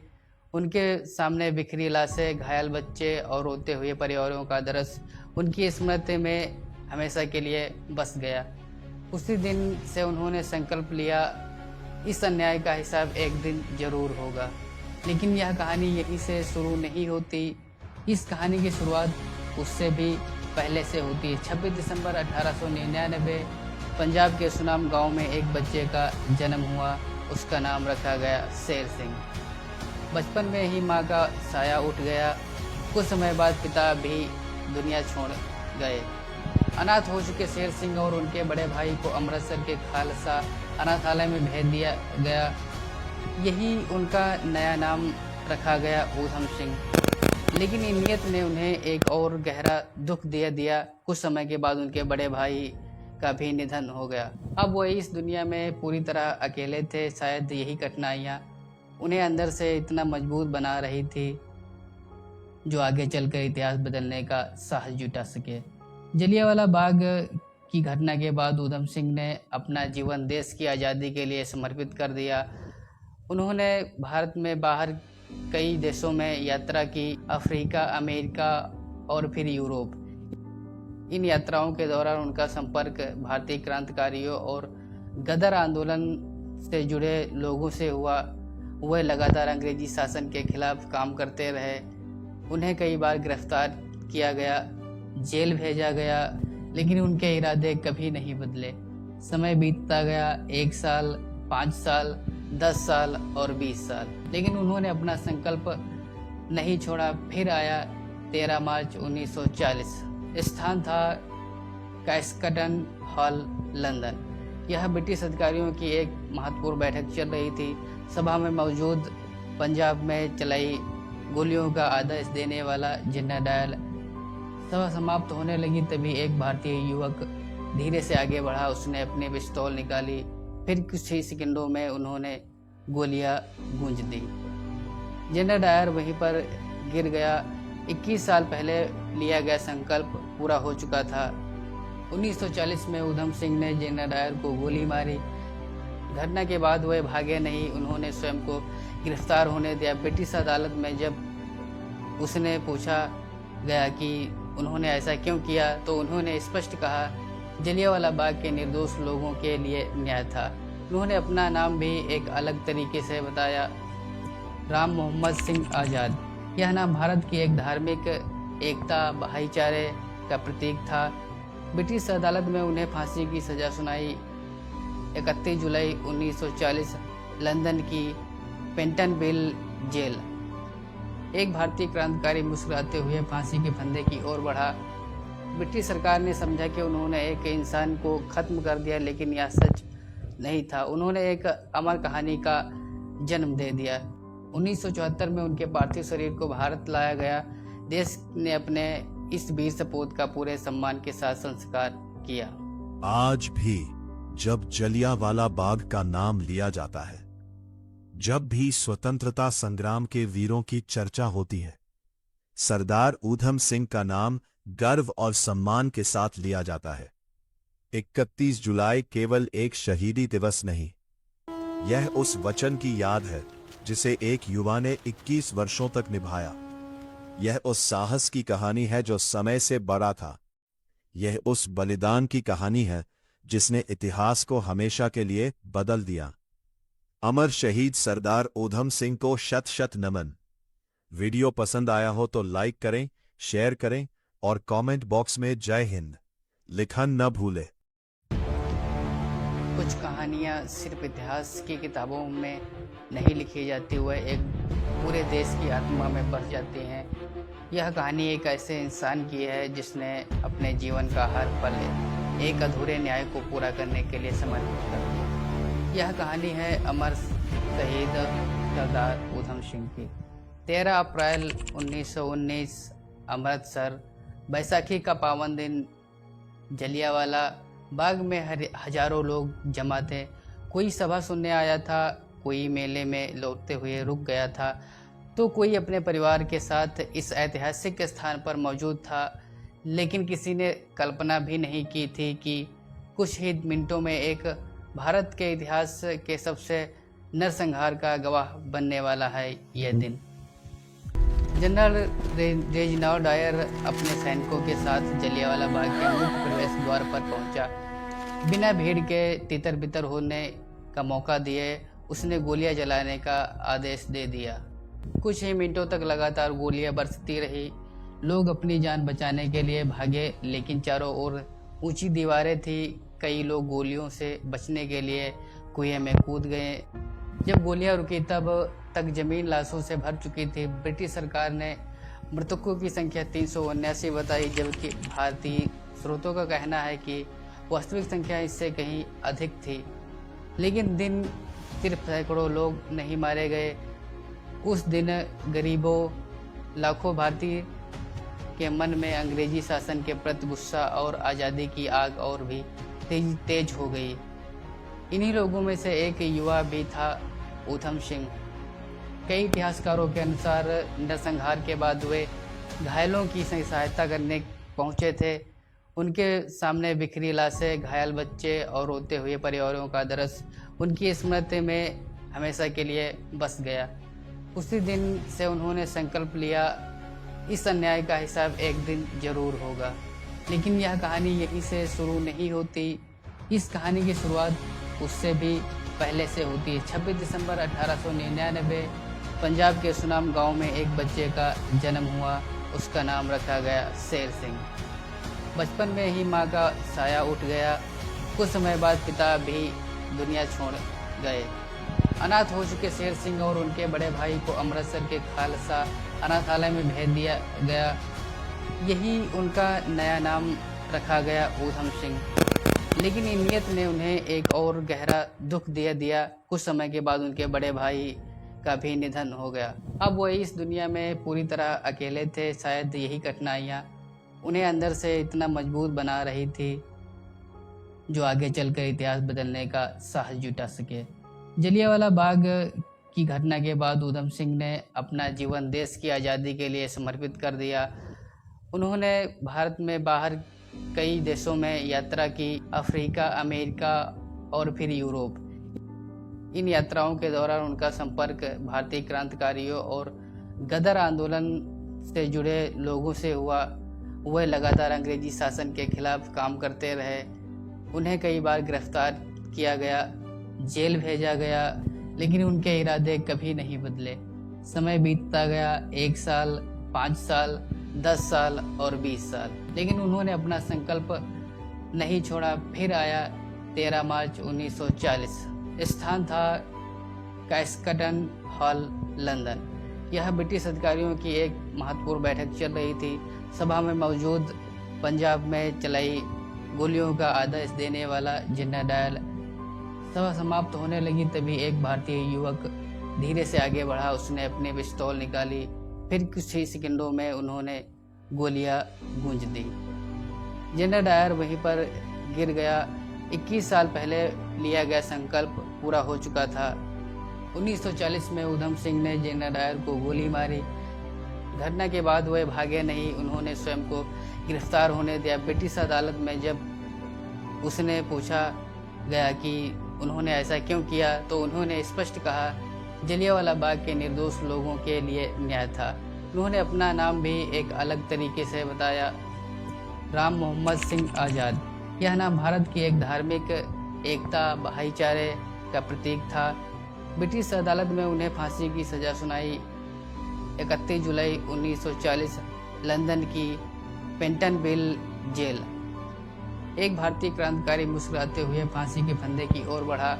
उनके सामने बिखरी लाशें, घायल बच्चे और रोते हुए परिवारों का दृश्य उनकी स्मृति में हमेशा के लिए बस गया। उसी दिन से उन्होंने संकल्प लिया, इस अन्याय का हिसाब एक दिन जरूर होगा। लेकिन यह कहानी यहीं से शुरू नहीं होती। इस कहानी की शुरुआत उससे भी पहले से होती है। 26 दिसंबर 1899 पंजाब के सुनाम गांव में एक बच्चे का जन्म हुआ। उसका नाम रखा गया शेर सिंह। बचपन में ही मां का साया उठ गया। कुछ समय बाद पिता भी दुनिया छोड़ गए। अनाथ हो चुके शेर सिंह और उनके बड़े भाई को अमृतसर के खालसा अनाथालय में भेज दिया गया। यही उनका नया नाम रखा गया, ऊधम सिंह। लेकिन नियत ने उन्हें एक और गहरा दुख दे दिया। कुछ समय के बाद उनके बड़े भाई का भी निधन हो गया। अब वो इस दुनिया में पूरी तरह अकेले थे। शायद यही कठिनाइयाँ उन्हें अंदर से इतना मजबूत बना रही थी जो आगे चलकर इतिहास बदलने का साहस जुटा सके। जलियांवाला बाग की घटना के बाद ऊधम सिंह ने अपना जीवन देश की आज़ादी के लिए समर्पित कर दिया। उन्होंने भारत में बाहर कई देशों में यात्रा की, अफ्रीका, अमेरिका और फिर यूरोप। इन यात्राओं के दौरान उनका संपर्क भारतीय क्रांतिकारियों और गदर आंदोलन से जुड़े लोगों से हुआ। वह लगातार अंग्रेजी शासन के खिलाफ काम करते रहे। उन्हें कई बार गिरफ्तार किया गया, जेल भेजा गया, लेकिन उनके इरादे कभी नहीं बदले। समय बीतता गया, 1 साल, 5 साल, 10 साल और 20 साल, लेकिन उन्होंने अपना संकल्प नहीं छोड़ा। फिर आया 13 मार्च 1940। स्थान था कैस्कटन हॉल, लंदन। यह ब्रिटिश अधिकारियों की एक महत्वपूर्ण बैठक चल रही थी। सभा में मौजूद पंजाब में चलाई गोलियों का आदेश देने वाला जनरल डायल। सभा समाप्त होने लगी तभी एक भारतीय युवक धीरे से आगे बढ़ा। उसने अपनी पिस्तौल निकाली। फिर कुछ ही सेकंडों में उन्होंने गोलियां गूंज दी। जनरल डायर वहीं पर गिर गया। 21 साल पहले लिया गया संकल्प पूरा हो चुका था। 1940 में ऊधम सिंह ने जनरल डायर को गोली मारी। घटना के बाद वह भागे नहीं, उन्होंने स्वयं को गिरफ्तार होने दिया। ब्रिटिश अदालत में जब उसने पूछा गया कि उन्होंने ऐसा क्यों किया, तो उन्होंने स्पष्ट कहा, जलियांवाला बाग के निर्दोष लोगों के लिए न्याय था। उन्होंने अपना नाम भी एक अलग तरीके से बताया, राम मोहम्मद सिंह आज़ाद। यह नाम भारत की एक धार्मिक एकता, भाईचारे का प्रतीक था। ब्रिटिश अदालत में उन्हें फांसी की सजा सुनाई। 31 जुलाई 1940 लंदन की पेंटनविल जेल। एक भारतीय क्रांतिकारी मुस्कुराते हुए फांसी के फंदे की ओर बढ़ा। ब्रिटिश सरकार ने समझा कि उन्होंने एक इंसान को खत्म कर दिया, लेकिन यह सच नहीं था। उन्होंने एक अमर कहानी का जन्म दे दिया। 1974 में उनके पार्थिव शरीर को भारत लाया गया। देश ने अपने इस वीर सपूत का पूरे सम्मान के साथ संस्कार किया। आज भी जब जलियांवाला बाग का नाम लिया जाता है, जब भी स्वतंत्रता संग्राम के वीरों की चर्चा होती है, सरदार ऊधम सिंह का नाम गर्व और सम्मान के साथ लिया जाता है। 31 जुलाई केवल एक शहीदी दिवस नहीं, यह उस वचन की याद है जिसे एक युवा ने 21 वर्षों तक निभाया। यह उस साहस की कहानी है जो समय से बड़ा था। यह उस बलिदान की कहानी है जिसने इतिहास को हमेशा के लिए बदल दिया। अमर शहीद सरदार ऊधम सिंह को शत शत नमन। वीडियो पसंद आया हो तो लाइक करें, शेयर करें और कमेंट बॉक्स में जय हिंद लिखना न भूलें। कुछ कहानियाँ सिर्फ इतिहास की किताबों में नहीं लिखी जाती, वह एक पूरे देश की आत्मा में बस जाती हैं। यह कहानी एक ऐसे इंसान की है जिसने अपने जीवन का हर पल एक अधूरे न्याय को पूरा करने के लिए समर्पित कर दिया। यह कहानी है अमर शहीद सरदार ऊधम सिंह की। 13 अप्रैल 1919 अमृतसर, बैसाखी का पावन दिन। जलियांवाला बाग में हजारों लोग जमा थे। कोई सभा सुनने आया था, कोई मेले में लौटते हुए रुक गया था, तो कोई अपने परिवार के साथ इस ऐतिहासिक स्थान पर मौजूद था। लेकिन किसी ने कल्पना भी नहीं की थी कि कुछ ही मिनटों में एक भारत के इतिहास के सबसे नरसंहार का गवाह बनने वाला है यह दिन। जनरल रेजिनाल्ड डायर अपने सैनिकों के साथ जलियांवाला बाग के मुख्य प्रवेश द्वार पर पहुंचा। बिना भीड़ के तितर बितर होने का मौका दिए उसने गोलियां जलाने का आदेश दे दिया। कुछ ही मिनटों तक लगातार गोलियां बरसती रही। लोग अपनी जान बचाने के लिए भागे, लेकिन चारों ओर ऊंची दीवारें थी। कई लोग गोलियों से बचने के लिए कुएं में कूद गए। जब गोलियां रुकी तब तक जमीन लाशों से भर चुकी थी। ब्रिटिश सरकार ने मृतकों की संख्या 379 बताई, जबकि भारतीय स्रोतों का कहना है कि वास्तविक संख्या इससे कहीं अधिक थी। लेकिन दिन सिर्फ सैकड़ों लोग नहीं मारे गए। उस दिन गरीबों, लाखों भारतीय के मन में अंग्रेजी शासन के प्रति गुस्सा और आज़ादी की आग और भी तेज हो गई। इन्हीं लोगों में से एक युवा भी था, ऊधम सिंह। कई इतिहासकारों के अनुसार नरसंहार के बाद वे घायलों की सहायता करने पहुंचे थे। उनके सामने बिखरी लाशें, घायल बच्चे और रोते हुए परिवारों का दृश्य उनकी स्मृति में हमेशा के लिए बस गया। उसी दिन से उन्होंने संकल्प लिया, इस अन्याय का हिसाब एक दिन जरूर होगा। लेकिन यह कहानी यहीं से शुरू नहीं होती। इस कहानी की शुरुआत उससे भी पहले से होती है। 26 दिसंबर 1899 पंजाब के सुनाम गांव में एक बच्चे का जन्म हुआ। उसका नाम रखा गया शेर सिंह। बचपन में ही मां का साया उठ गया। कुछ समय बाद पिता भी दुनिया छोड़ गए। अनाथ हो चुके शेर सिंह और उनके बड़े भाई को अमृतसर के खालसा अनाथालय में भेज दिया गया। यही उनका नया नाम रखा गया, ऊधम सिंह। लेकिन नीयत ने उन्हें एक और गहरा दुख दे दिया। कुछ समय के बाद उनके बड़े भाई का भी निधन हो गया। अब वो इस दुनिया में पूरी तरह अकेले थे। शायद यही कठिनाइयाँ उन्हें अंदर से इतना मजबूत बना रही थी जो आगे चलकर इतिहास बदलने का साहस जुटा सके। जलियांवाला बाग की घटना के बाद ऊधम सिंह ने अपना जीवन देश की आज़ादी के लिए समर्पित कर दिया। उन्होंने भारत में बाहर कई देशों में यात्रा की, अफ्रीका, अमेरिका और फिर यूरोप। इन यात्राओं के दौरान उनका संपर्क भारतीय क्रांतिकारियों और गदर आंदोलन से जुड़े लोगों से हुआ। वह लगातार अंग्रेजी शासन के खिलाफ काम करते रहे। उन्हें कई बार गिरफ्तार किया गया, जेल भेजा गया, लेकिन उनके इरादे कभी नहीं बदले। समय बीतता गया, 1 साल, 5 साल, 10 साल और 20 साल, लेकिन उन्होंने अपना संकल्प नहीं छोड़ा। फिर आया 13 मार्च 1940। स्थान था कैस्कटन हॉल, लंदन। यह ब्रिटिश अधिकारियों की एक महत्वपूर्ण बैठक चल रही थी। सभा में मौजूद पंजाब में चलाई गोलियों का आदेश देने वाला जनरल डायर। सभा समाप्त होने लगी तभी एक भारतीय युवक धीरे से आगे बढ़ा। उसने अपनी पिस्तौल निकाली। फिर कुछ ही सेकंडों में उन्होंने गोलियां गूंज दी। जनरल डायर वहीं पर गिर गया। 21 साल पहले लिया गया संकल्प पूरा हो चुका था। 1940 में ऊधम सिंह ने जनरल डायर को गोली मारी। घटना के बाद वह भागे नहीं, उन्होंने स्वयं को गिरफ्तार होने दिया। ब्रिटिश अदालत में जब उसने पूछा गया कि उन्होंने ऐसा क्यों किया, तो उन्होंने स्पष्ट कहा, जलियांवाला बाग के निर्दोष लोगों के लिए न्याय था। उन्होंने अपना नाम भी एक अलग तरीके से बताया, राम मोहम्मद सिंह आज़ाद। यह नाम भारत की एक धार्मिक एकता, भाईचारे का प्रतीक था। ब्रिटिश अदालत में उन्हें फांसी की सजा सुनाई। 31 जुलाई 1940 लंदन की पेंटनविल जेल। एक भारतीय क्रांतिकारी मुस्कुराते हुए फांसी के फंदे की ओर बढ़ा।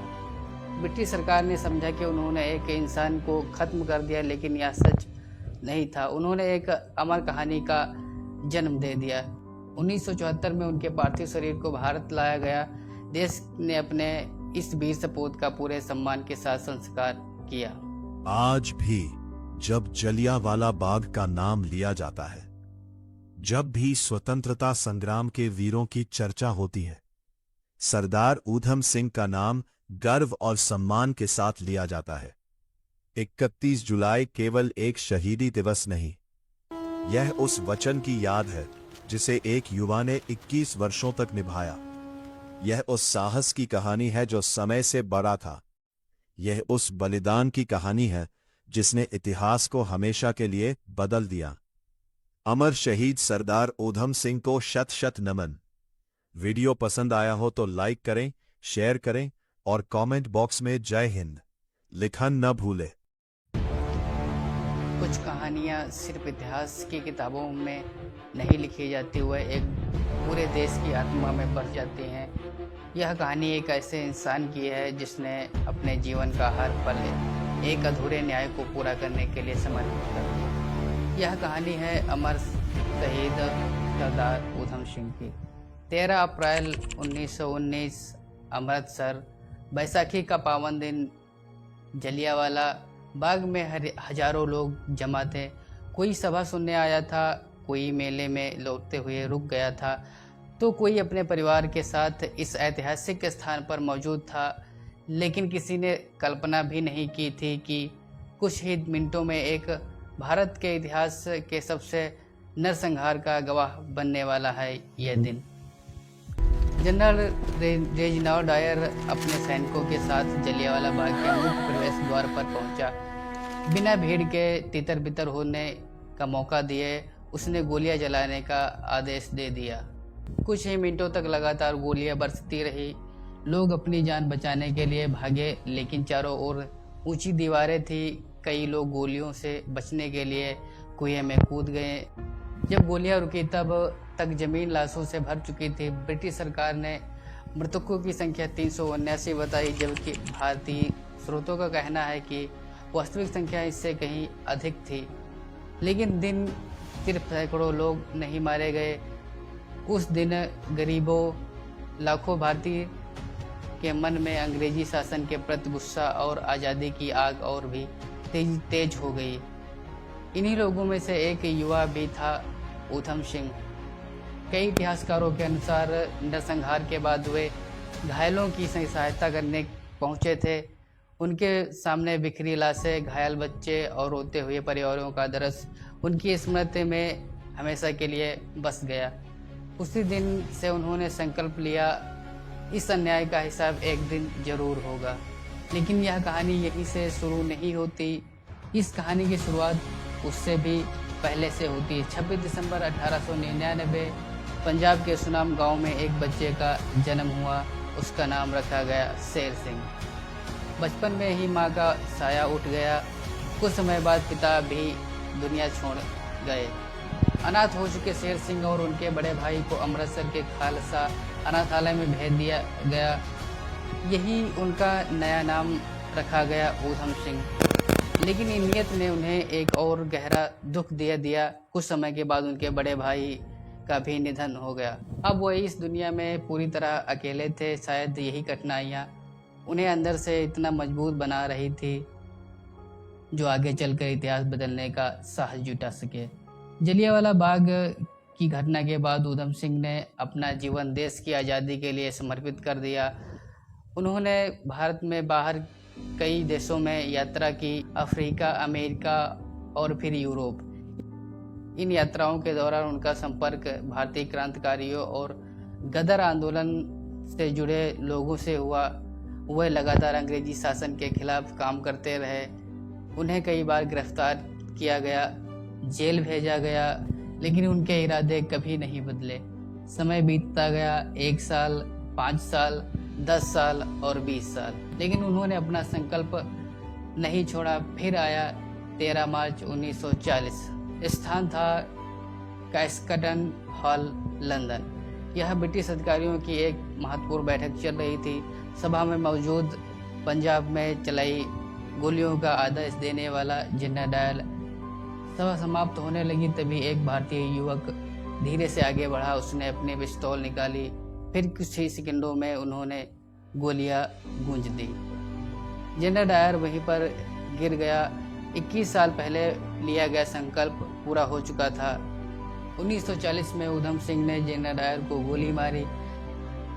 ब्रिटिश सरकार ने समझा कि उन्होंने एक इंसान को खत्म कर दिया, लेकिन यह सच नहीं था। उन्होंने एक अमर कहानी का जन्म दे दिया। 1974 में उनके पार्थिव शरीर को भारत लाया गया। देश ने अपने इस वीर सपूत का पूरे सम्मान के साथ संस्कार किया। आज भी जब जलियांवाला बाग का नाम लिया जाता है, जब भी स्वतंत्रता संग्राम के वीरों की चर्चा होती है, सरदार ऊधम सिंह का नाम गर्व और सम्मान के साथ लिया जाता है। 31 जुलाई केवल एक शहीदी दिवस नहीं, यह उस वचन की याद है जिसे एक युवा ने 21 वर्षों तक निभाया। यह उस साहस की कहानी है जो समय से बड़ा था। यह उस बलिदान की कहानी है जिसने इतिहास को हमेशा के लिए बदल दिया। अमर शहीद सरदार ऊधम सिंह को शत शत नमन। वीडियो पसंद आया हो तो लाइक करें, शेयर करें और कमेंट बॉक्स में जय हिंद लिखना न भूलें। कुछ कहानियाँ सिर्फ इतिहास की किताबों में नहीं लिखी जाती, वह एक पूरे देश की आत्मा में बस जाती हैं। यह कहानी एक ऐसे इंसान की है जिसने अपने जीवन का हर पल एक अधूरे न्याय को पूरा करने के लिए समर्पित कर दिया। यह कहानी है अमर शहीद सरदार ऊधम सिंह की। 13 अप्रैल 1919 अमृतसर, बैसाखी का पावन दिन। जलियांवाला बाग में हजारों लोग जमा थे। कोई सभा सुनने आया था, कोई मेले में लौटते हुए रुक गया था, तो कोई अपने परिवार के साथ इस ऐतिहासिक स्थान पर मौजूद था। लेकिन किसी ने कल्पना भी नहीं की थी कि कुछ ही मिनटों में एक भारत के इतिहास के सबसे नरसंहार का गवाह बनने वाला है यह दिन। जनरल रेजिनाल्ड डायर अपने सैनिकों के साथ जलियांवाला बाग के मुख्य प्रवेश द्वार पर पहुंचा। बिना भीड़ के तितर बितर होने का मौका दिए उसने गोलियां जलाने का आदेश दे दिया। कुछ ही मिनटों तक लगातार गोलियां बरसती रही। लोग अपनी जान बचाने के लिए भागे, लेकिन चारों ओर ऊंची दीवारें थी। कई लोग गोलियों से बचने के लिए कुएं में कूद गए। जब गोलियां रुकी तब तक जमीन लाशों से भर चुकी थी। ब्रिटिश सरकार ने मृतकों की संख्या 379 बताई, जबकि भारतीय स्रोतों का कहना है कि वास्तविक संख्या इससे कहीं अधिक थी। लेकिन दिन सिर्फ सैकड़ों लोग नहीं मारे गए। उस दिन गरीबों, लाखों भारतीय के मन में अंग्रेजी शासन के प्रति गुस्सा और आज़ादी की आग और भी तेज हो गई। इन्हीं लोगों में से एक युवा भी था ऊधम सिंह। कई इतिहासकारों के अनुसार नरसंहार के बाद वे घायलों की सहायता करने पहुंचे थे। उनके सामने बिखरी लाशें, घायल बच्चे और रोते हुए परिवारों का दृश्य उनकी स्मृति में हमेशा के लिए बस गया। उसी दिन से उन्होंने संकल्प लिया, इस अन्याय का हिसाब एक दिन जरूर होगा। लेकिन यह कहानी यहीं से शुरू नहीं होती। इस कहानी की शुरुआत उससे भी पहले से होती है। 26 दिसंबर 1899 पंजाब के सुनाम गांव में एक बच्चे का जन्म हुआ। उसका नाम रखा गया शेर सिंह। बचपन में ही मां का साया उठ गया। कुछ समय बाद पिता भी दुनिया छोड़ गए। अनाथ हो चुके शेर सिंह और उनके बड़े भाई को अमृतसर के खालसा अनाथालय में भेज दिया गया। यही उनका नया नाम रखा गया ऊधम सिंह। लेकिन इन नियत ने उन्हें एक और गहरा दुख दे दिया। कुछ समय के बाद उनके बड़े भाई का भी निधन हो गया। अब वो इस दुनिया में पूरी तरह अकेले थे। शायद यही कठिनाइयाँ उन्हें अंदर से इतना मजबूत बना रही थी जो आगे चलकर इतिहास बदलने का साहस जुटा सके। जलियांवाला बाग की घटना के बाद ऊधम सिंह ने अपना जीवन देश की आज़ादी के लिए समर्पित कर दिया। उन्होंने भारत में बाहर कई देशों में यात्रा की, अफ्रीका, अमेरिका और फिर यूरोप। इन यात्राओं के दौरान उनका संपर्क भारतीय क्रांतिकारियों और गदर आंदोलन से जुड़े लोगों से हुआ। वह लगातार अंग्रेजी शासन के खिलाफ काम करते रहे। उन्हें कई बार गिरफ्तार किया गया, जेल भेजा गया, लेकिन उनके इरादे कभी नहीं बदले। समय बीतता गया, 1 साल, 5 साल, 10 साल और 20 साल, लेकिन उन्होंने अपना संकल्प नहीं छोड़ा। फिर आया 13 मार्च 1940। स्थान था कैस्कटन हॉल, लंदन। यह ब्रिटिश अधिकारियों की एक महत्वपूर्ण बैठक चल रही थी। सभा में मौजूद पंजाब में चलाई गोलियों का आदेश देने वाला जनरल डायर। सभा समाप्त होने लगी तभी एक भारतीय युवक धीरे से आगे बढ़ा। उसने अपनी पिस्तौल निकाली, फिर कुछ ही सेकंडों में उन्होंने गोलियां गूंज दी। जनरल डायर वहीं पर गिर गया। 21 साल पहले लिया गया संकल्प पूरा हो चुका था। 1940 में ऊधम सिंह ने जनरल डायर को गोली मारी।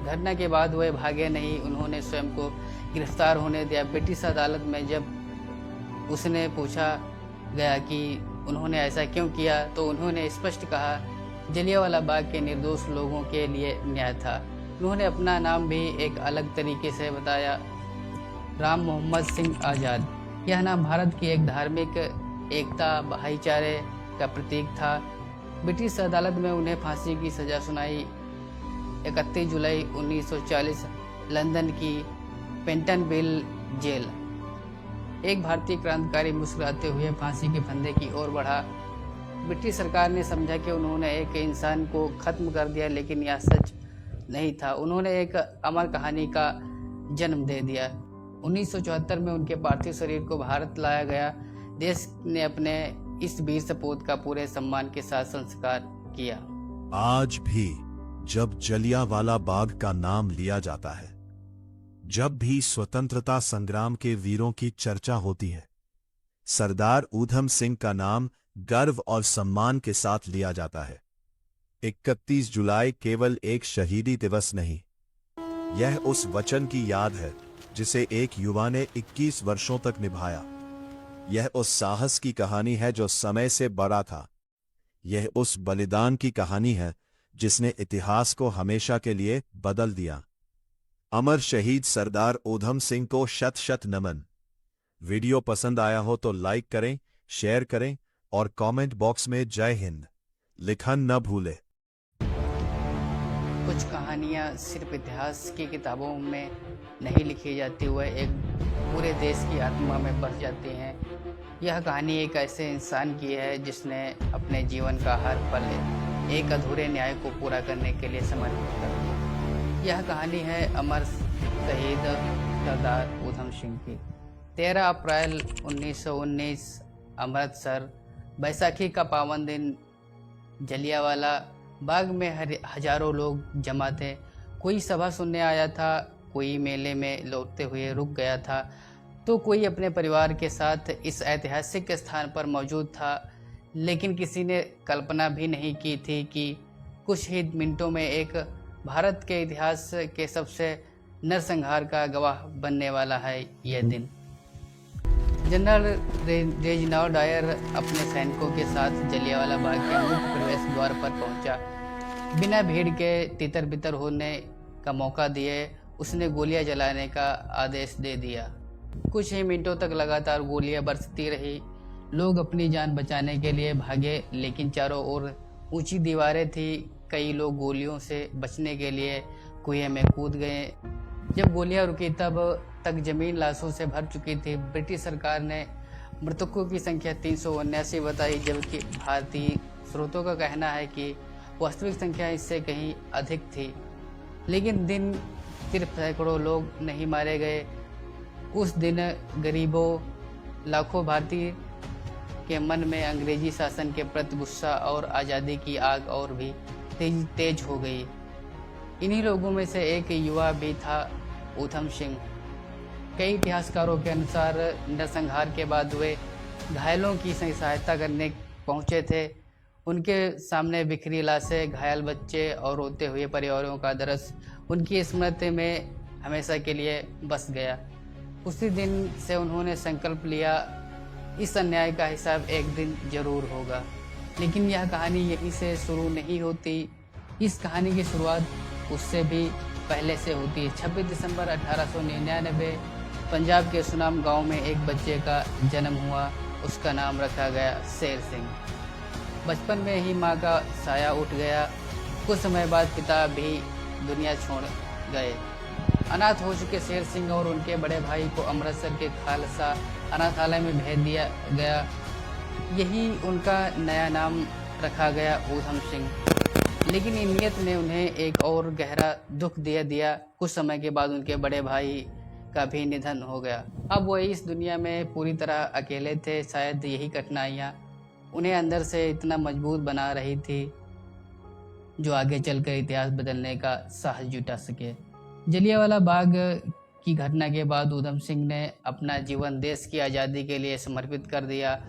घटना के बाद वह भागे नहीं, उन्होंने स्वयं को गिरफ्तार होने दिया। ब्रिटिश अदालत में जब उसने पूछा गया कि उन्होंने ऐसा क्यों किया, तो उन्होंने स्पष्ट कहा, जलियांवाला बाग के निर्दोष लोगों के लिए न्याय था। उन्होंने अपना नाम भी एक अलग तरीके से बताया, राम मोहम्मद सिंह आज़ाद। यह नाम भारत की एक धार्मिक एकता, भाईचारे का प्रतीक था। ब्रिटिश अदालत में उन्हें फांसी की सजा सुनाई। 31 जुलाई 1940 लंदन की पेंटनविल जेल। एक भारतीय क्रांतिकारी मुस्कुराते हुए फांसी के फंदे की ओर बढ़ा। ब्रिटिश सरकार ने समझा कि उन्होंने एक इंसान को खत्म कर दिया, लेकिन यह सच नहीं था। उन्होंने एक अमर कहानी का जन्म दे दिया। 1974 में उनके पार्थिव शरीर को भारत लाया गया। देश ने अपने इस वीर सपूत का पूरे सम्मान के साथ संस्कार किया। आज भी जब जलियांवाला बाग का नाम लिया जाता है, जब भी स्वतंत्रता संग्राम के वीरों की चर्चा होती है, सरदार ऊधम सिंह का नाम गर्व और सम्मान के साथ लिया जाता है। 31 जुलाई केवल एक शहीदी दिवस नहीं, यह उस वचन की याद है जिसे एक युवा ने 21 वर्षों तक निभाया। यह उस साहस की कहानी है जो समय से बड़ा था। यह उस बलिदान की कहानी है जिसने इतिहास को हमेशा के लिए बदल दिया। अमर शहीद सरदार ऊधम सिंह को शत शत नमन। वीडियो पसंद आया हो तो लाइक करें, शेयर करें और कमेंट बॉक्स में जय हिंद लिखना न भूलें। कुछ कहानियाँ सिर्फ इतिहास की किताबों में नहीं लिखी जाती, वह एक पूरे देश की आत्मा में बस जाती हैं। यह कहानी एक ऐसे इंसान की है जिसने अपने जीवन का हर पल एक अधूरे न्याय को पूरा करने के लिए समर्पित कर दिया। यह कहानी है अमर शहीद सरदार ऊधम सिंह की। 13 अप्रैल 1919 अमृतसर, बैसाखी का पावन दिन। जलियांवाला बाग में हजारों लोग जमा थे। कोई सभा सुनने आया था, कोई मेले में लौटते हुए रुक गया था, तो कोई अपने परिवार के साथ इस ऐतिहासिक स्थान पर मौजूद था। लेकिन किसी ने कल्पना भी नहीं की थी कि कुछ ही मिनटों में एक भारत के इतिहास के सबसे नरसंहार का गवाह बनने वाला है यह दिन। जनरल रेजिनाल्ड डायर अपने सैनिकों के साथ जलियांवाला बाग के मुख्य प्रवेश द्वार पर पहुंचा। बिना भीड़ के तितर बितर होने का मौका दिए उसने गोलियां जलाने का आदेश दे दिया। कुछ ही मिनटों तक लगातार गोलियां बरसती रही। लोग अपनी जान बचाने के लिए भागे, लेकिन चारों ओर ऊंची दीवारें थी। कई लोग गोलियों से बचने के लिए कुएं में कूद गए। जब गोलियां रुकी तब तक जमीन लाशों से भर चुकी थी। ब्रिटिश सरकार ने मृतकों की संख्या 379 बताई, जबकि भारतीय स्रोतों का कहना है कि वास्तविक संख्या इससे कहीं अधिक थी। लेकिन दिन सिर्फ सैकड़ों लोग नहीं मारे गए। उस दिन गरीबों, लाखों भारतीय के मन में अंग्रेजी शासन के प्रति गुस्सा और आज़ादी की आग और भी तेज हो गई। इन्हीं लोगों में से एक युवा भी था ऊधम सिंह। कई इतिहासकारों के अनुसार नरसंहार के बाद वे घायलों की सहायता करने पहुंचे थे। उनके सामने बिखरी लाशें, घायल बच्चे और रोते हुए परिवारों का दृश्य उनकी स्मृति में हमेशा के लिए बस गया। उसी दिन से उन्होंने संकल्प लिया, इस अन्याय का हिसाब एक दिन जरूर होगा। लेकिन यह कहानी यहीं से शुरू नहीं होती। इस कहानी की शुरुआत उससे भी पहले से होती है। 26 दिसंबर 1899 पंजाब के सुनाम गांव में एक बच्चे का जन्म हुआ। उसका नाम रखा गया शेर सिंह। बचपन में ही मां का साया उठ गया। कुछ समय बाद पिता भी दुनिया छोड़ गए। अनाथ हो चुके शेर सिंह और उनके बड़े भाई को अमृतसर के खालसा अनाथालय में भेज दिया गया। यही उनका नया नाम रखा गया ऊधम सिंह। लेकिन इन नियत ने उन्हें एक और गहरा दुख दे दिया। कुछ समय के बाद उनके बड़े भाई का भी निधन हो गया। अब वो इस दुनिया में पूरी तरह अकेले थे। शायद यही कठिनाइयाँ उन्हें अंदर से इतना मजबूत बना रही थी जो आगे चलकर इतिहास बदलने का साहस जुटा सके। जलियांवाला बाग की घटना के बाद ऊधम सिंह ने अपना जीवन देश की आज़ादी के लिए समर्पित कर दिया।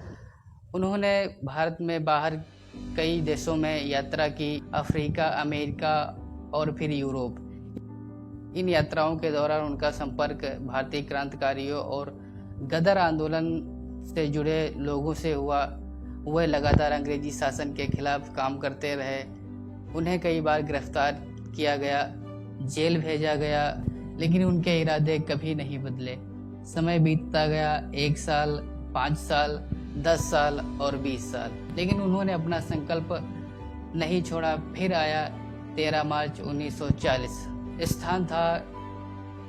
उन्होंने भारत में बाहर कई देशों में यात्रा की, अफ्रीका, अमेरिका और फिर यूरोप। इन यात्राओं के दौरान उनका संपर्क भारतीय क्रांतिकारियों और गदर आंदोलन से जुड़े लोगों से हुआ। वह लगातार अंग्रेजी शासन के खिलाफ काम करते रहे। उन्हें कई बार गिरफ्तार किया गया, जेल भेजा गया, लेकिन उनके इरादे कभी नहीं बदले। समय बीतता गया, 1 साल, 5 साल, 10 साल और 20 साल, लेकिन उन्होंने अपना संकल्प नहीं छोड़ा। फिर आया 13 मार्च 1940। स्थान था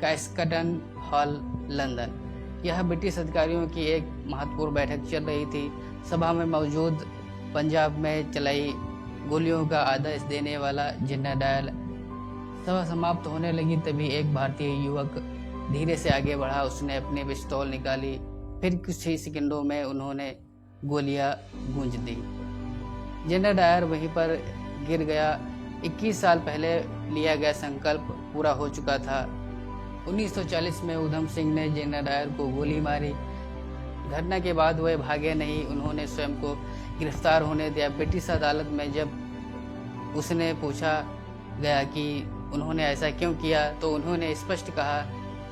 कैस्कटन हॉल, लंदन। यह ब्रिटिश अधिकारियों की एक महत्वपूर्ण बैठक चल रही थी। सभा में मौजूद पंजाब में चलाई गोलियों का आदेश देने वाला जनरल डायल। सभा समाप्त होने लगी, तभी एक भारतीय युवक धीरे से आगे बढ़ा। उसने अपनी पिस्तौल निकाली। फिर कुछ ही सेकंडों में उन्होंने गोलियां गूंज दी। जनरल डायर वहीं पर गिर गया। 21 साल पहले लिया गया संकल्प पूरा हो चुका था। 1940 में ऊधम सिंह ने जनरल डायर को गोली मारी। घटना के बाद वह भागे नहीं, उन्होंने स्वयं को गिरफ्तार होने दिया। ब्रिटिश अदालत में जब उसने पूछा गया कि उन्होंने ऐसा क्यों किया, तो उन्होंने स्पष्ट कहा,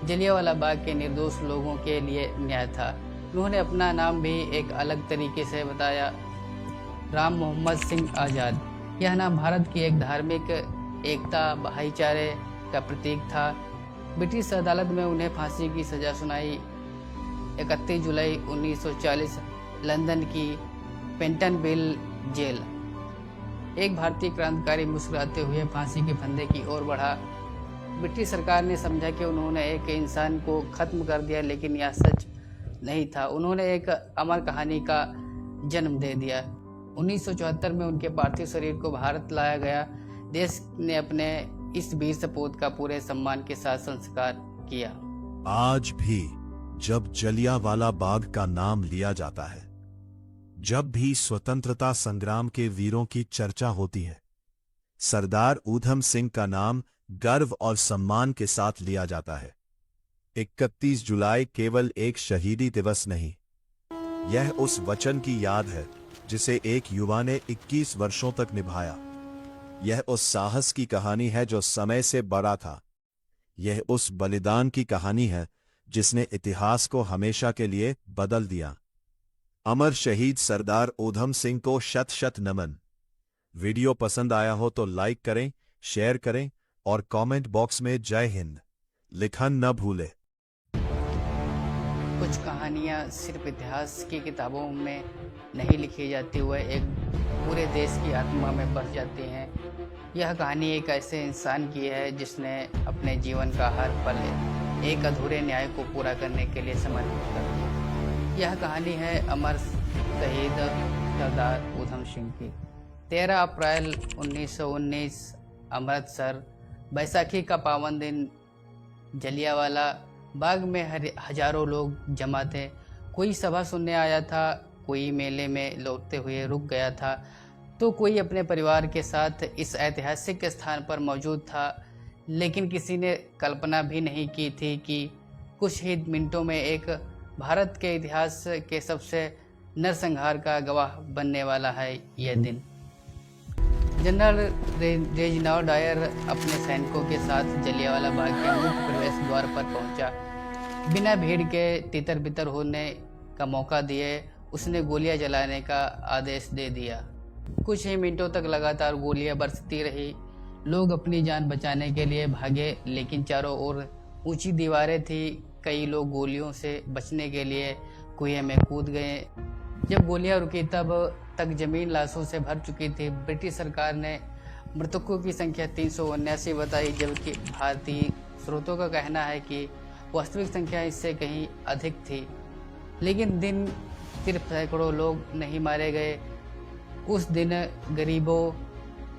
जलियांवाला बाग के निर्दोष लोगों के लिए न्याय था। उन्होंने अपना नाम भी एक अलग तरीके से बताया, राम मोहम्मद सिंह आज़ाद। यह नाम भारत की एक धार्मिक एकता, भाईचारे का प्रतीक था। ब्रिटिश अदालत में उन्हें फांसी की सजा सुनाई। 31 जुलाई 1940 लंदन की पेंटनविल जेल। एक भारतीय क्रांतिकारी मुस्कुराते हुए फांसी के फंदे की ओर बढ़ा। ब्रिटिश सरकार ने समझा कि उन्होंने एक इंसान को खत्म कर दिया, लेकिन यह सच नहीं था। उन्होंने एक अमर कहानी का जन्म दे दिया। 1974 में उनके पार्थिव शरीर को भारत लाया गया। देश ने अपने इस वीर सपूत का पूरे सम्मान के साथ संस्कार किया। आज भी जब जलियांवाला बाग का नाम लिया जाता है, जब भी स्वतंत्रता संग्राम के वीरों की चर्चा होती है, सरदार ऊधम सिंह का नाम गर्व और सम्मान के साथ लिया जाता है। 31 जुलाई केवल एक शहीदी दिवस नहीं, यह उस वचन की याद है जिसे एक युवा ने 21 वर्षों तक निभाया। यह उस साहस की कहानी है जो समय से बड़ा था। यह उस बलिदान की कहानी है जिसने इतिहास को हमेशा के लिए बदल दिया। अमर शहीद सरदार ऊधम सिंह को शत शत नमन। वीडियो पसंद आया हो तो लाइक करें, शेयर करें और कमेंट बॉक्स में जय हिंद लिखन न भूलें। कुछ कहानियाँ सिर्फ इतिहास की किताबों में नहीं लिखी जाती, वह एक पूरे देश की आत्मा में बस जाती हैं। यह कहानी एक ऐसे इंसान की है जिसने अपने जीवन का हर पल एक अधूरे न्याय को पूरा करने के लिए समर्पित कर दिया। यह कहानी है अमर शहीद सरदार ऊधम सिंह की। 13 अप्रैल 1919 अमृतसर, बैसाखी का पावन दिन। जलियांवाला बाग में हजारों लोग जमा थे। कोई सभा सुनने आया था, कोई मेले में लौटते हुए रुक गया था, तो कोई अपने परिवार के साथ इस ऐतिहासिक स्थान पर मौजूद था। लेकिन किसी ने कल्पना भी नहीं की थी कि कुछ ही मिनटों में एक भारत के इतिहास के सबसे नरसंहार का गवाह बनने वाला है यह दिन। जनरल रेजिनाल्ड डायर अपने सैनिकों के साथ जलियांवाला बाग के मुख्य प्रवेश द्वार पर पहुंचा। बिना भीड़ के तितर बितर होने का मौका दिए उसने गोलियां जलाने का आदेश दे दिया। कुछ ही मिनटों तक लगातार गोलियां बरसती रही। लोग अपनी जान बचाने के लिए भागे, लेकिन चारों ओर ऊंची दीवारें थी। कई लोग गोलियों से बचने के लिए कुएं में कूद गए। जब गोलियां रुकी तब तक जमीन लाशों से भर चुकी थी। ब्रिटिश सरकार ने मृतकों की संख्या 379 बताई, जबकि भारतीय स्रोतों का कहना है कि वास्तविक संख्या इससे कहीं अधिक थी। लेकिन दिन सिर्फ सैकड़ों लोग नहीं मारे गए। उस दिन गरीबों,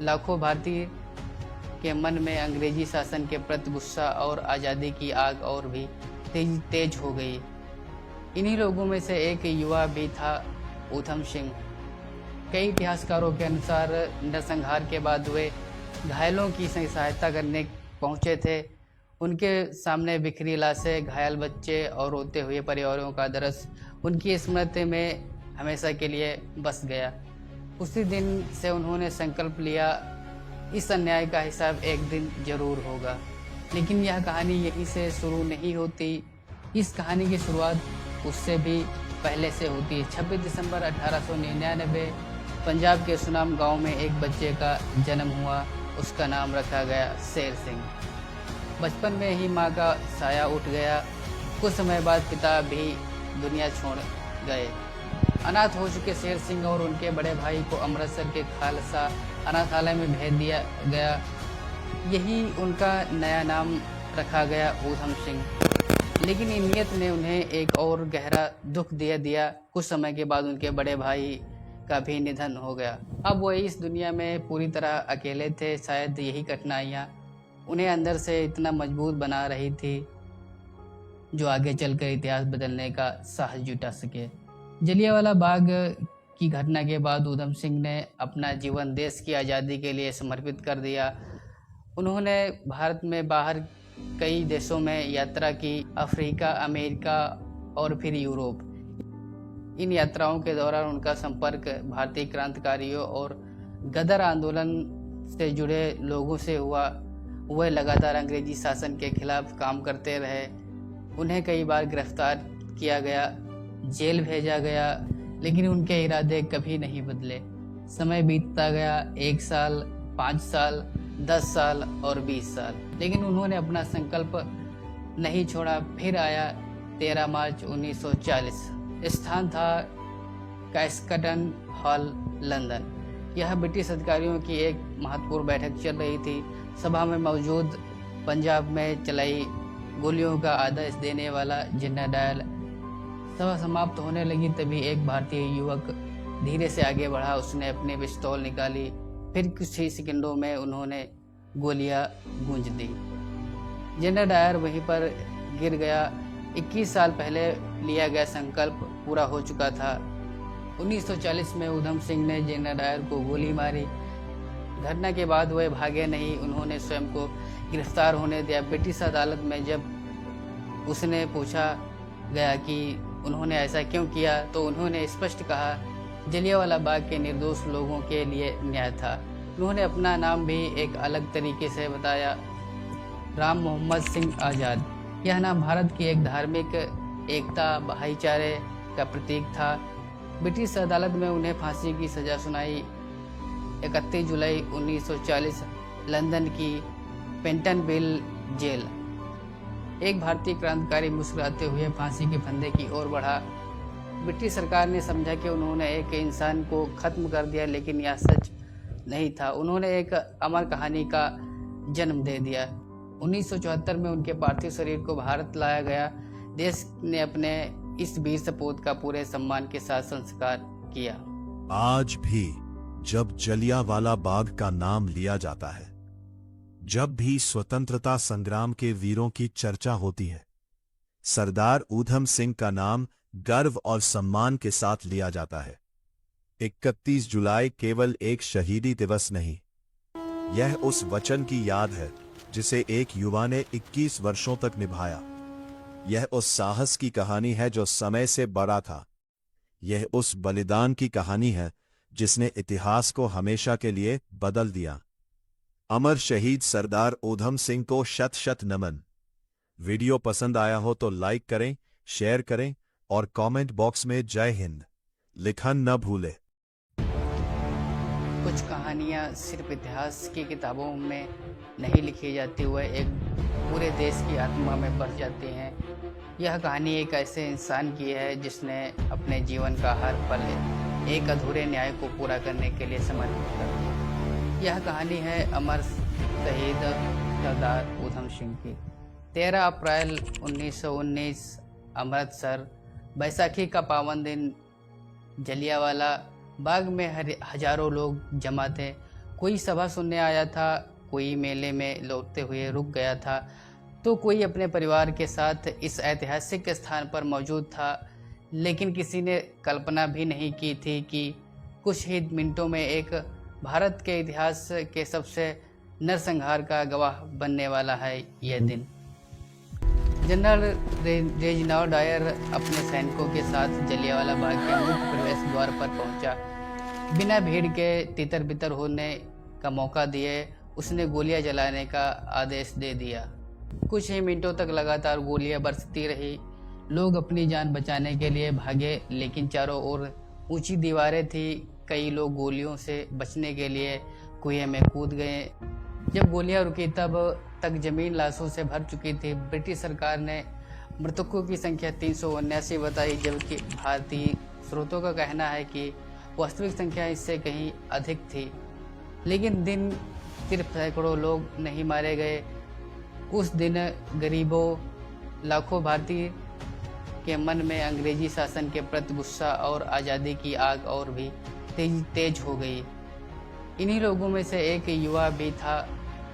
लाखों भारतीय के मन में अंग्रेजी शासन के प्रति गुस्सा और आज़ादी की आग और भी तेज हो गई। इन्हीं लोगों में से एक युवा भी था ऊधम सिंह। कई इतिहासकारों के अनुसार नरसंहार के बाद वे घायलों की सहायता करने पहुंचे थे। उनके सामने बिखरी लाशें, घायल बच्चे और रोते हुए परिवारों का दृश्य उनकी स्मृति में हमेशा के लिए बस गया। उसी दिन से उन्होंने संकल्प लिया, इस अन्याय का हिसाब एक दिन जरूर होगा। लेकिन यह कहानी यहीं से शुरू नहीं होती। इस कहानी की शुरुआत उससे भी पहले से होती है। 26 दिसंबर 1899 पंजाब के सुनाम गांव में एक बच्चे का जन्म हुआ। उसका नाम रखा गया शेर सिंह। बचपन में ही मां का साया उठ गया। कुछ समय बाद पिता भी दुनिया छोड़ गए। अनाथ हो चुके शेर सिंह और उनके बड़े भाई को अमृतसर के खालसा अनाथालय में भेज दिया गया। यही उनका नया नाम रखा गया ऊधम सिंह। लेकिन नीयत ने उन्हें एक और गहरा दुख दे दिया। कुछ समय के बाद उनके बड़े भाई का भी निधन हो गया। अब वो इस दुनिया में पूरी तरह अकेले थे। शायद यही कठिनाइयाँ उन्हें अंदर से इतना मजबूत बना रही थी जो आगे चलकर इतिहास बदलने का साहस जुटा सके। जलियांवाला बाग की घटना के बाद ऊधम सिंह ने अपना जीवन देश की आज़ादी के लिए समर्पित कर दिया। उन्होंने भारत में बाहर कई देशों में यात्रा की, अफ्रीका, अमेरिका और फिर यूरोप। इन यात्राओं के दौरान उनका संपर्क भारतीय क्रांतिकारियों और गदर आंदोलन से जुड़े लोगों से हुआ। वह लगातार अंग्रेजी शासन के खिलाफ काम करते रहे। उन्हें कई बार गिरफ्तार किया गया, जेल भेजा गया, लेकिन उनके इरादे कभी नहीं बदले। समय बीतता गया, 1 साल, 5 साल, 10 साल और 20 साल, लेकिन उन्होंने अपना संकल्प नहीं छोड़ा। फिर आया 13 मार्च 1940। स्थान था कैस्कटन हॉल, लंदन। यह ब्रिटिश अधिकारियों की एक महत्वपूर्ण बैठक चल रही थी। सभा में मौजूद पंजाब में चलाई गोलियों का आदेश देने वाला जनरल डायल। सभा समाप्त होने लगी तभी एक भारतीय युवक धीरे से आगे बढ़ा। उसने अपनी पिस्तौल निकाली। फिर कुछ ही सेकंडों में उन्होंने गोलियां गूंज दी। जनरल डायर वहीं पर गिर गया। 21 साल पहले लिया गया संकल्प पूरा हो चुका था। 1940 में ऊधम सिंह ने जनरल डायर को गोली मारी। घटना के बाद वह भागे नहीं, उन्होंने स्वयं को गिरफ्तार होने दिया। ब्रिटिश अदालत में जब उसने पूछा गया कि उन्होंने ऐसा क्यों किया, तो उन्होंने स्पष्ट कहा, जलियांवाला बाग के निर्दोष लोगों के लिए न्याय था। उन्होंने अपना नाम भी एक अलग तरीके से बताया, राम मोहम्मद सिंह आज़ाद। यह नाम भारत की एक धार्मिक एकता, भाईचारे का प्रतीक था। ब्रिटिश अदालत में उन्हें फांसी की सजा सुनाई। 31 जुलाई 1940 लंदन की पेंटनविल जेल। एक भारतीय क्रांतिकारी मुस्कुराते हुए फांसी के फंदे की ओर बढ़ा। ब्रिटिश सरकार ने समझा कि उन्होंने एक इंसान को खत्म कर दिया, लेकिन यह सच नहीं था। उन्होंने एक अमर कहानी का जन्म दे दिया। 1974 में उनके पार्थिव शरीर को भारत लाया गया। देश ने अपने इस वीर सपूत का पूरे सम्मान के साथ संस्कार किया। आज भी जब जलियांवाला बाग का नाम लिया जाता है, जब भी स्वतंत्रता संग्राम के वीरों की चर्चा होती है, सरदार ऊधम सिंह का नाम गर्व और सम्मान के साथ लिया जाता है। 31 जुलाई केवल एक शहीदी दिवस नहीं, यह उस वचन की याद है जिसे एक युवा ने 21 वर्षों तक निभाया। यह उस साहस की कहानी है जो समय से बड़ा था। यह उस बलिदान की कहानी है जिसने इतिहास को हमेशा के लिए बदल दिया। अमर शहीद सरदार ऊधम सिंह को शत शत नमन। वीडियो पसंद आया हो तो लाइक करें, शेयर करें और कमेंट बॉक्स में जय हिंद लिखना न भूलें। कुछ कहानियाँ सिर्फ इतिहास की किताबों में नहीं लिखी जाती, वह एक पूरे देश की आत्मा में बस जाती हैं। यह कहानी एक ऐसे इंसान की है जिसने अपने जीवन का हर पल एक अधूरे न्याय को पूरा करने के लिए समर्पित कर दिया। यह कहानी है अमर शहीद सरदार ऊधम सिंह की। 13 अप्रैल 1919 अमृतसर, बैसाखी का पावन दिन। जलियांवाला बाग में हजारों लोग जमा थे। कोई सभा सुनने आया था, कोई मेले में लौटते हुए रुक गया था, तो कोई अपने परिवार के साथ इस ऐतिहासिक स्थान पर मौजूद था। लेकिन किसी ने कल्पना भी नहीं की थी कि कुछ ही मिनटों में एक भारत के इतिहास के सबसे नरसंहार का गवाह बनने वाला है यह दिन। जनरल रेजिनाल्ड डायर अपने सैनिकों के साथ जलियांवाला बाग के मुख्य प्रवेश द्वार पर पहुंचा। बिना भीड़ के तितर बितर होने का मौका दिए उसने गोलियां जलाने का आदेश दे दिया। कुछ ही मिनटों तक लगातार गोलियां बरसती रही। लोग अपनी जान बचाने के लिए भागे, लेकिन चारों ओर ऊंची दीवारें थी। कई लोग गोलियों से बचने के लिए कुएं में कूद गए। जब गोलियां रुकी तब तक जमीन लाशों से भर चुकी थी। ब्रिटिश सरकार ने मृतकों की संख्या 379 बताई, जबकि भारतीय स्रोतों का कहना है कि वास्तविक संख्या इससे कहीं अधिक थी। लेकिन दिन सिर्फ सैकड़ों लोग नहीं मारे गए। उस दिन गरीबों लाखों भारतीय के मन में अंग्रेजी शासन के प्रति गुस्सा और आज़ादी की आग और भी तेज हो गई। इन्हीं लोगों में से एक युवा भी था,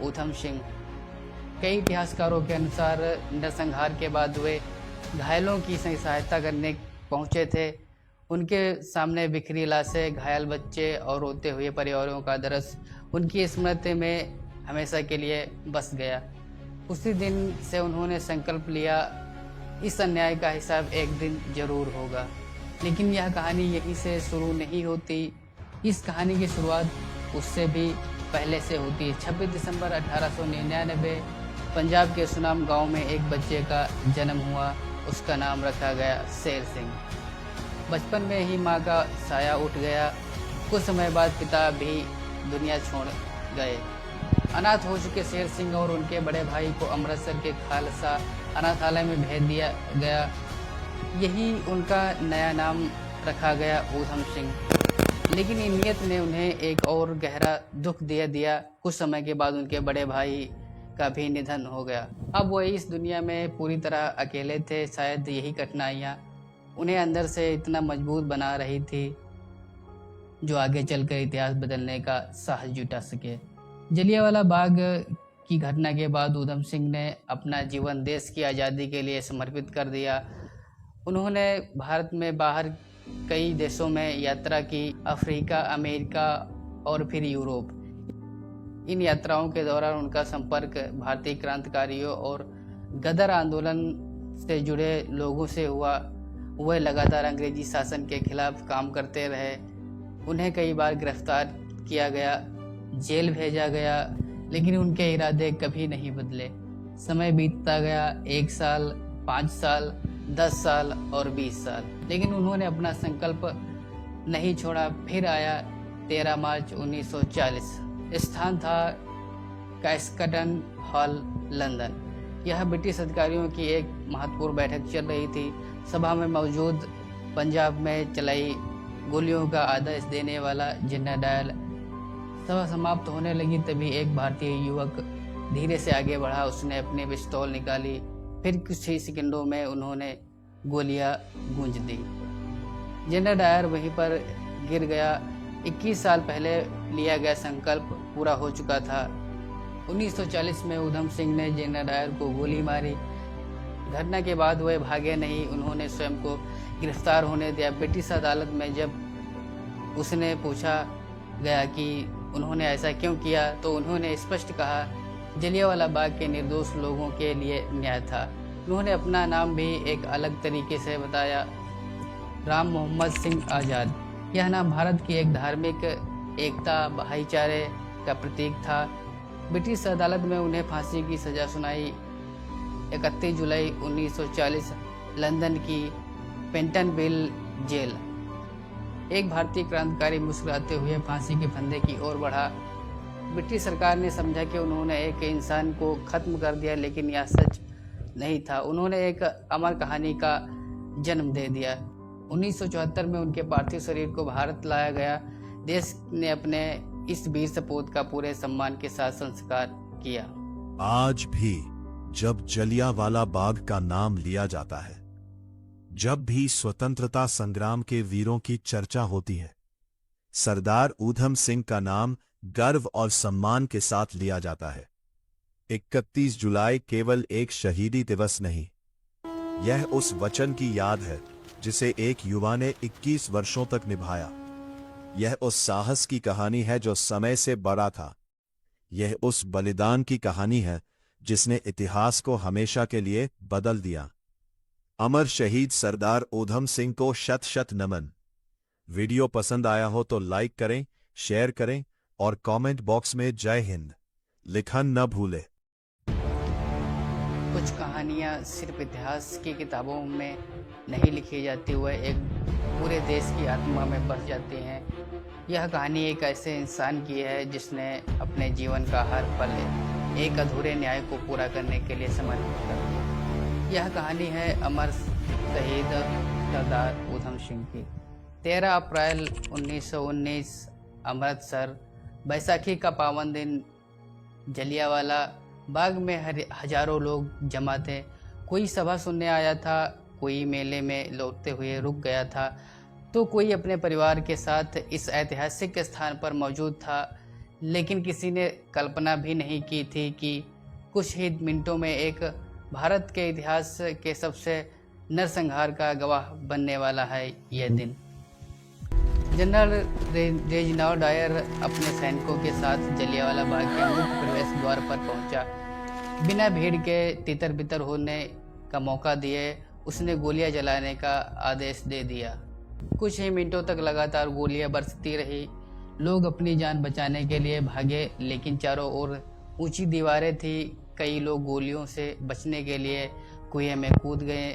ऊधम सिंह। कई इतिहासकारों के अनुसार नरसंहार के बाद वे घायलों की सहायता करने पहुंचे थे। उनके सामने बिखरी लाशें, घायल बच्चे और रोते हुए परिवारों का दृश्य उनकी स्मृति में हमेशा के लिए बस गया। उसी दिन से उन्होंने संकल्प लिया, इस अन्याय का हिसाब एक दिन जरूर होगा। लेकिन यह कहानी यहीं से शुरू नहीं होती। इस कहानी की शुरुआत उससे भी पहले से होती है। 26 दिसंबर 1899 पंजाब के सुनाम गांव में एक बच्चे का जन्म हुआ। उसका नाम रखा गया शेर सिंह। बचपन में ही मां का साया उठ गया। कुछ समय बाद पिता भी दुनिया छोड़ गए। अनाथ हो चुके शेर सिंह और उनके बड़े भाई को अमृतसर के खालसा अनाथालय में भेज दिया गया। यही उनका नया नाम रखा गया, ऊधम सिंह। लेकिन इन नियत ने उन्हें एक और गहरा दुख दे दिया। कुछ समय के बाद उनके बड़े भाई का भी निधन हो गया। अब वो इस दुनिया में पूरी तरह अकेले थे। शायद यही कठिनाइयाँ उन्हें अंदर से इतना मजबूत बना रही थी जो आगे चलकर इतिहास बदलने का साहस जुटा सके। जलियांवाला बाग की घटना के बाद ऊधम सिंह ने अपना जीवन देश की आज़ादी के लिए समर्पित कर दिया। उन्होंने भारत में बाहर कई देशों में यात्रा की, अफ्रीका, अमेरिका और फिर यूरोप। इन यात्राओं के दौरान उनका संपर्क भारतीय क्रांतिकारियों और गदर आंदोलन से जुड़े लोगों से हुआ। वे लगातार अंग्रेजी शासन के खिलाफ काम करते रहे। उन्हें कई बार गिरफ्तार किया गया, जेल भेजा गया, लेकिन उनके इरादे कभी नहीं बदले। समय बीतता गया, 1 साल, 5 साल, 10 साल और 20 साल, लेकिन उन्होंने अपना संकल्प नहीं छोड़ा। फिर आया 13 मार्च 1940। स्थान था कैस्कटन हॉल, लंदन। यह ब्रिटिश अधिकारियों की एक महत्वपूर्ण बैठक चल रही थी। सभा में मौजूद पंजाब में चलाई गोलियों का आदेश देने वाला जनरल डायर। सभा समाप्त होने लगी तभी एक भारतीय युवक धीरे से आगे बढ़ा। उसने अपनी पिस्तौल निकाली। फिर कुछ ही सेकंडों में उन्होंने गोलियां गूंज दी। जनरल डायर वहीं पर गिर गया। 21 साल पहले लिया गया संकल्प पूरा हो चुका था। 1940 में ऊधम सिंह ने जनरल डायर को गोली मारी। घटना के बाद वह भागे नहीं, उन्होंने स्वयं को गिरफ्तार होने दिया। ब्रिटिश अदालत में जब उसने पूछा गया कि उन्होंने ऐसा क्यों किया, तो उन्होंने स्पष्ट कहा, जलियांवाला बाग के निर्दोष लोगों के लिए न्याय था। उन्होंने अपना नाम भी एक अलग तरीके से बताया, राम मोहम्मद सिंह आज़ाद। यह नाम भारत की एक धार्मिक एकता, भाईचारे का प्रतीक था। ब्रिटिश अदालत में उन्हें फांसी की सजा सुनाई। 31 जुलाई 1940 लंदन की पेंटनविल जेल। एक भारतीय क्रांतिकारी मुस्कुराते हुए फांसी के फंदे की ओर बढ़ा। ब्रिटिश सरकार ने समझा कि उन्होंने एक इंसान को खत्म कर दिया, लेकिन यह सच नहीं था। उन्होंने एक अमर कहानी का जन्म दे दिया। 1974 में उनके पार्थिव शरीर को भारत लाया गया। देश ने अपने इस वीर सपूत का पूरे सम्मान के साथ संस्कार किया। आज भी जब जलियांवाला बाग का नाम लिया जाता है, जब भी स्वतंत्रता संग्राम के वीरों की चर्चा होती है, सरदार ऊधम सिंह का नाम गर्व और सम्मान के साथ लिया जाता है। 31 जुलाई केवल एक शहीदी दिवस नहीं, यह उस वचन की याद है जिसे एक युवा ने 21 वर्षों तक निभाया। यह उस साहस की कहानी है जो समय से बड़ा था। यह उस बलिदान की कहानी है जिसने इतिहास को हमेशा के लिए बदल दिया। अमर शहीद सरदार ऊधम सिंह को शत शत नमन। वीडियो पसंद आया हो तो लाइक करें, शेयर करें और कमेंट बॉक्स में जय हिंद लिखना न भूलें। कुछ कहानियाँ सिर्फ इतिहास की किताबों में नहीं लिखी जाती, वह एक पूरे देश की आत्मा में बस जाती हैं। यह कहानी एक ऐसे इंसान की है जिसने अपने जीवन का हर पल एक अधूरे न्याय को पूरा करने के लिए समर्पित कर दिया। यह कहानी है अमर शहीद सरदार ऊधम सिंह की। 13 अप्रैल 1919 अमृतसर, बैसाखी का पावन दिन। जलियांवाला बाग में हजारों लोग जमा थे। कोई सभा सुनने आया था, कोई मेले में लौटते हुए रुक गया था, तो कोई अपने परिवार के साथ इस ऐतिहासिक स्थान पर मौजूद था। लेकिन किसी ने कल्पना भी नहीं की थी कि कुछ ही मिनटों में एक भारत के इतिहास के सबसे नरसंहार का गवाह बनने वाला है यह दिन। जनरल रेजिनाल्ड डायर अपने सैनिकों के साथ जलियांवाला बाग के मुख्य प्रवेश द्वार पर पहुंचा। बिना भीड़ के तितर बितर होने का मौका दिए उसने गोलियां जलाने का आदेश दे दिया। कुछ ही मिनटों तक लगातार गोलियां बरसती रही। लोग अपनी जान बचाने के लिए भागे, लेकिन चारों ओर ऊंची दीवारें थी। कई लोग गोलियों से बचने के लिए कुएं में कूद गए।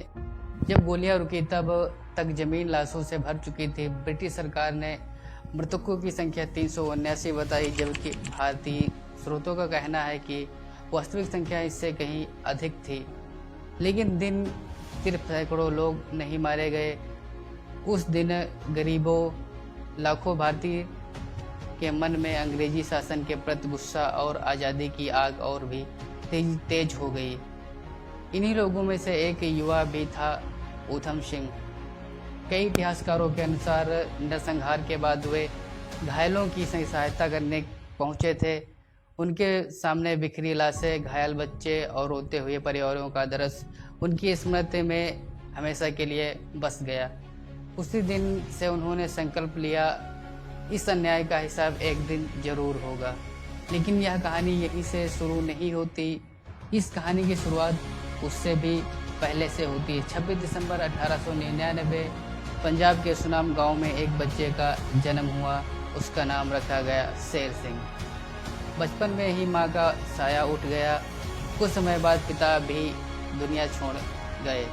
जब गोलियां रुकी तब तक जमीन लाशों से भर चुकी थी। ब्रिटिश सरकार ने मृतकों की संख्या 379 बताई, जबकि भारतीय स्रोतों का कहना है कि वास्तविक संख्या इससे कहीं अधिक थी। लेकिन दिन सिर्फ सैकड़ों लोग नहीं मारे गए। उस दिन गरीबों, लाखों भारतीय के मन में अंग्रेजी शासन के प्रति गुस्सा और आज़ादी की आग और भी तेज हो गई। इन्हीं लोगों में से एक युवा भी था, ऊधम सिंह। कई इतिहासकारों के अनुसार नरसंहार के बाद वे घायलों की सहायता करने पहुंचे थे। उनके सामने बिखरी लाशें, घायल बच्चे और रोते हुए परिवारों का दृश्य उनकी स्मृति में हमेशा के लिए बस गया। उसी दिन से उन्होंने संकल्प लिया, इस अन्याय का हिसाब एक दिन जरूर होगा। लेकिन यह कहानी यहीं से शुरू नहीं होती। इस कहानी की शुरुआत उससे भी पहले से होती है। 26 दिसंबर 1899 पंजाब के सुनाम गांव में एक बच्चे का जन्म हुआ। उसका नाम रखा गया शेर सिंह। बचपन में ही मां का साया उठ गया। कुछ समय बाद पिता भी दुनिया छोड़ गए।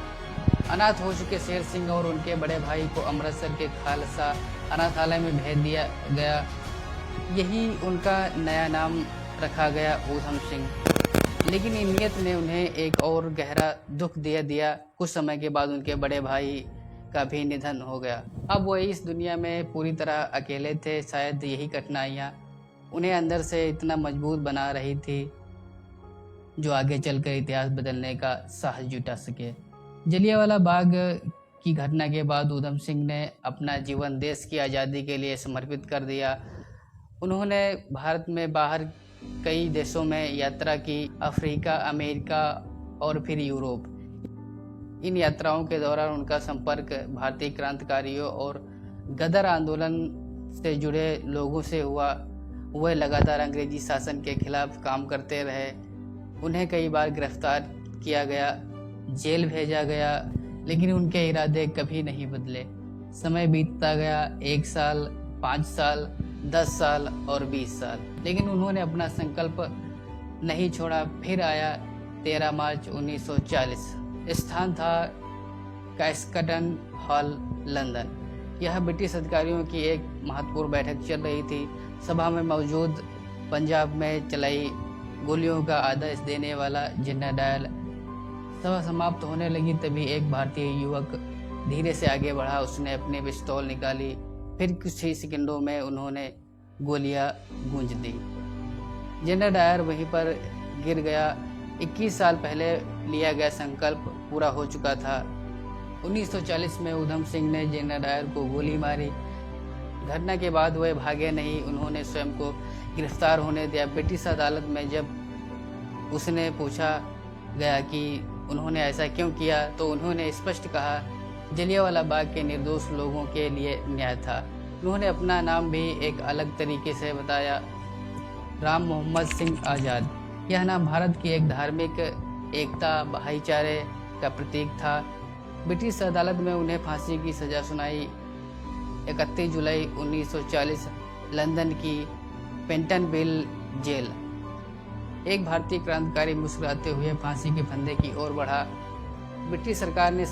अनाथ हो चुके शेर सिंह और उनके बड़े भाई को अमृतसर के खालसा अनाथालय में भेज दिया गया। यही उनका नया नाम रखा गया, ऊधम सिंह। लेकिन नियत ने उन्हें एक और गहरा दुख दे दिया। कुछ समय के बाद उनके बड़े भाई का भी निधन हो गया। अब वो इस दुनिया में पूरी तरह अकेले थे। शायद यही कठिनाइयाँ उन्हें अंदर से इतना मजबूत बना रही थी जो आगे चलकर इतिहास बदलने का साहस जुटा सके। जलियांवाला बाग की घटना के बाद ऊधम सिंह ने अपना जीवन देश की आज़ादी के लिए समर्पित कर दिया। उन्होंने भारत में बाहर कई देशों में यात्रा की, अफ्रीका, अमेरिका और फिर यूरोप। इन यात्राओं के दौरान उनका संपर्क भारतीय क्रांतिकारियों और गदर आंदोलन से जुड़े लोगों से हुआ। वह लगातार अंग्रेजी शासन के खिलाफ काम करते रहे। उन्हें कई बार गिरफ्तार किया गया, जेल भेजा गया, लेकिन उनके इरादे कभी नहीं बदले। समय बीतता गया, 1 साल, 5 साल, 10 साल और 20 साल, लेकिन उन्होंने अपना संकल्प नहीं छोड़ा। फिर आया 13 मार्च 1940। स्थान था कैस्कटन हॉल, लंदन। यह ब्रिटिश अधिकारियों की एक महत्वपूर्ण बैठक चल रही थी। सभा में मौजूद पंजाब में चलाई गोलियों का आदेश देने वाला जनरल डायर। सभा समाप्त होने लगी तभी एक भारतीय युवक धीरे से आगे बढ़ा। उसने अपनी पिस्तौल निकाली। फिर कुछ ही सेकंडों में उन्होंने गोलियां गूंज दी। जनरल डायर वहीं पर गिर गया। 21 साल पहले लिया गया संकल्प पूरा हो चुका था। 1940 में ऊधम सिंह ने जनरल डायर को गोली मारी। घटना के बाद वह भागे नहीं, उन्होंने स्वयं को गिरफ्तार होने दिया। ब्रिटिश अदालत में जब उसने पूछा गया कि उन्होंने ऐसा क्यों किया, तो उन्होंने स्पष्ट कहा, जलियांवाला बाग के निर्दोष लोगों के लिए न्याय था। उन्होंने अपना नाम भी एक अलग तरीके से बताया, राम मोहम्मद सिंह आज़ाद। यह नाम भारत की एक धार्मिक एकता, भाईचारे का प्रतीक था। ब्रिटिश अदालत में उन्हें फांसी की सज़ा सुनाई। 31 जुलाई 1940 लंदन की पेंटनविल जेल। एक भारतीय क्रांतिकारी मुस्कुराते हुए फांसी के फंदे की ओर बढ़ा। ब्रिटिश सरकार ने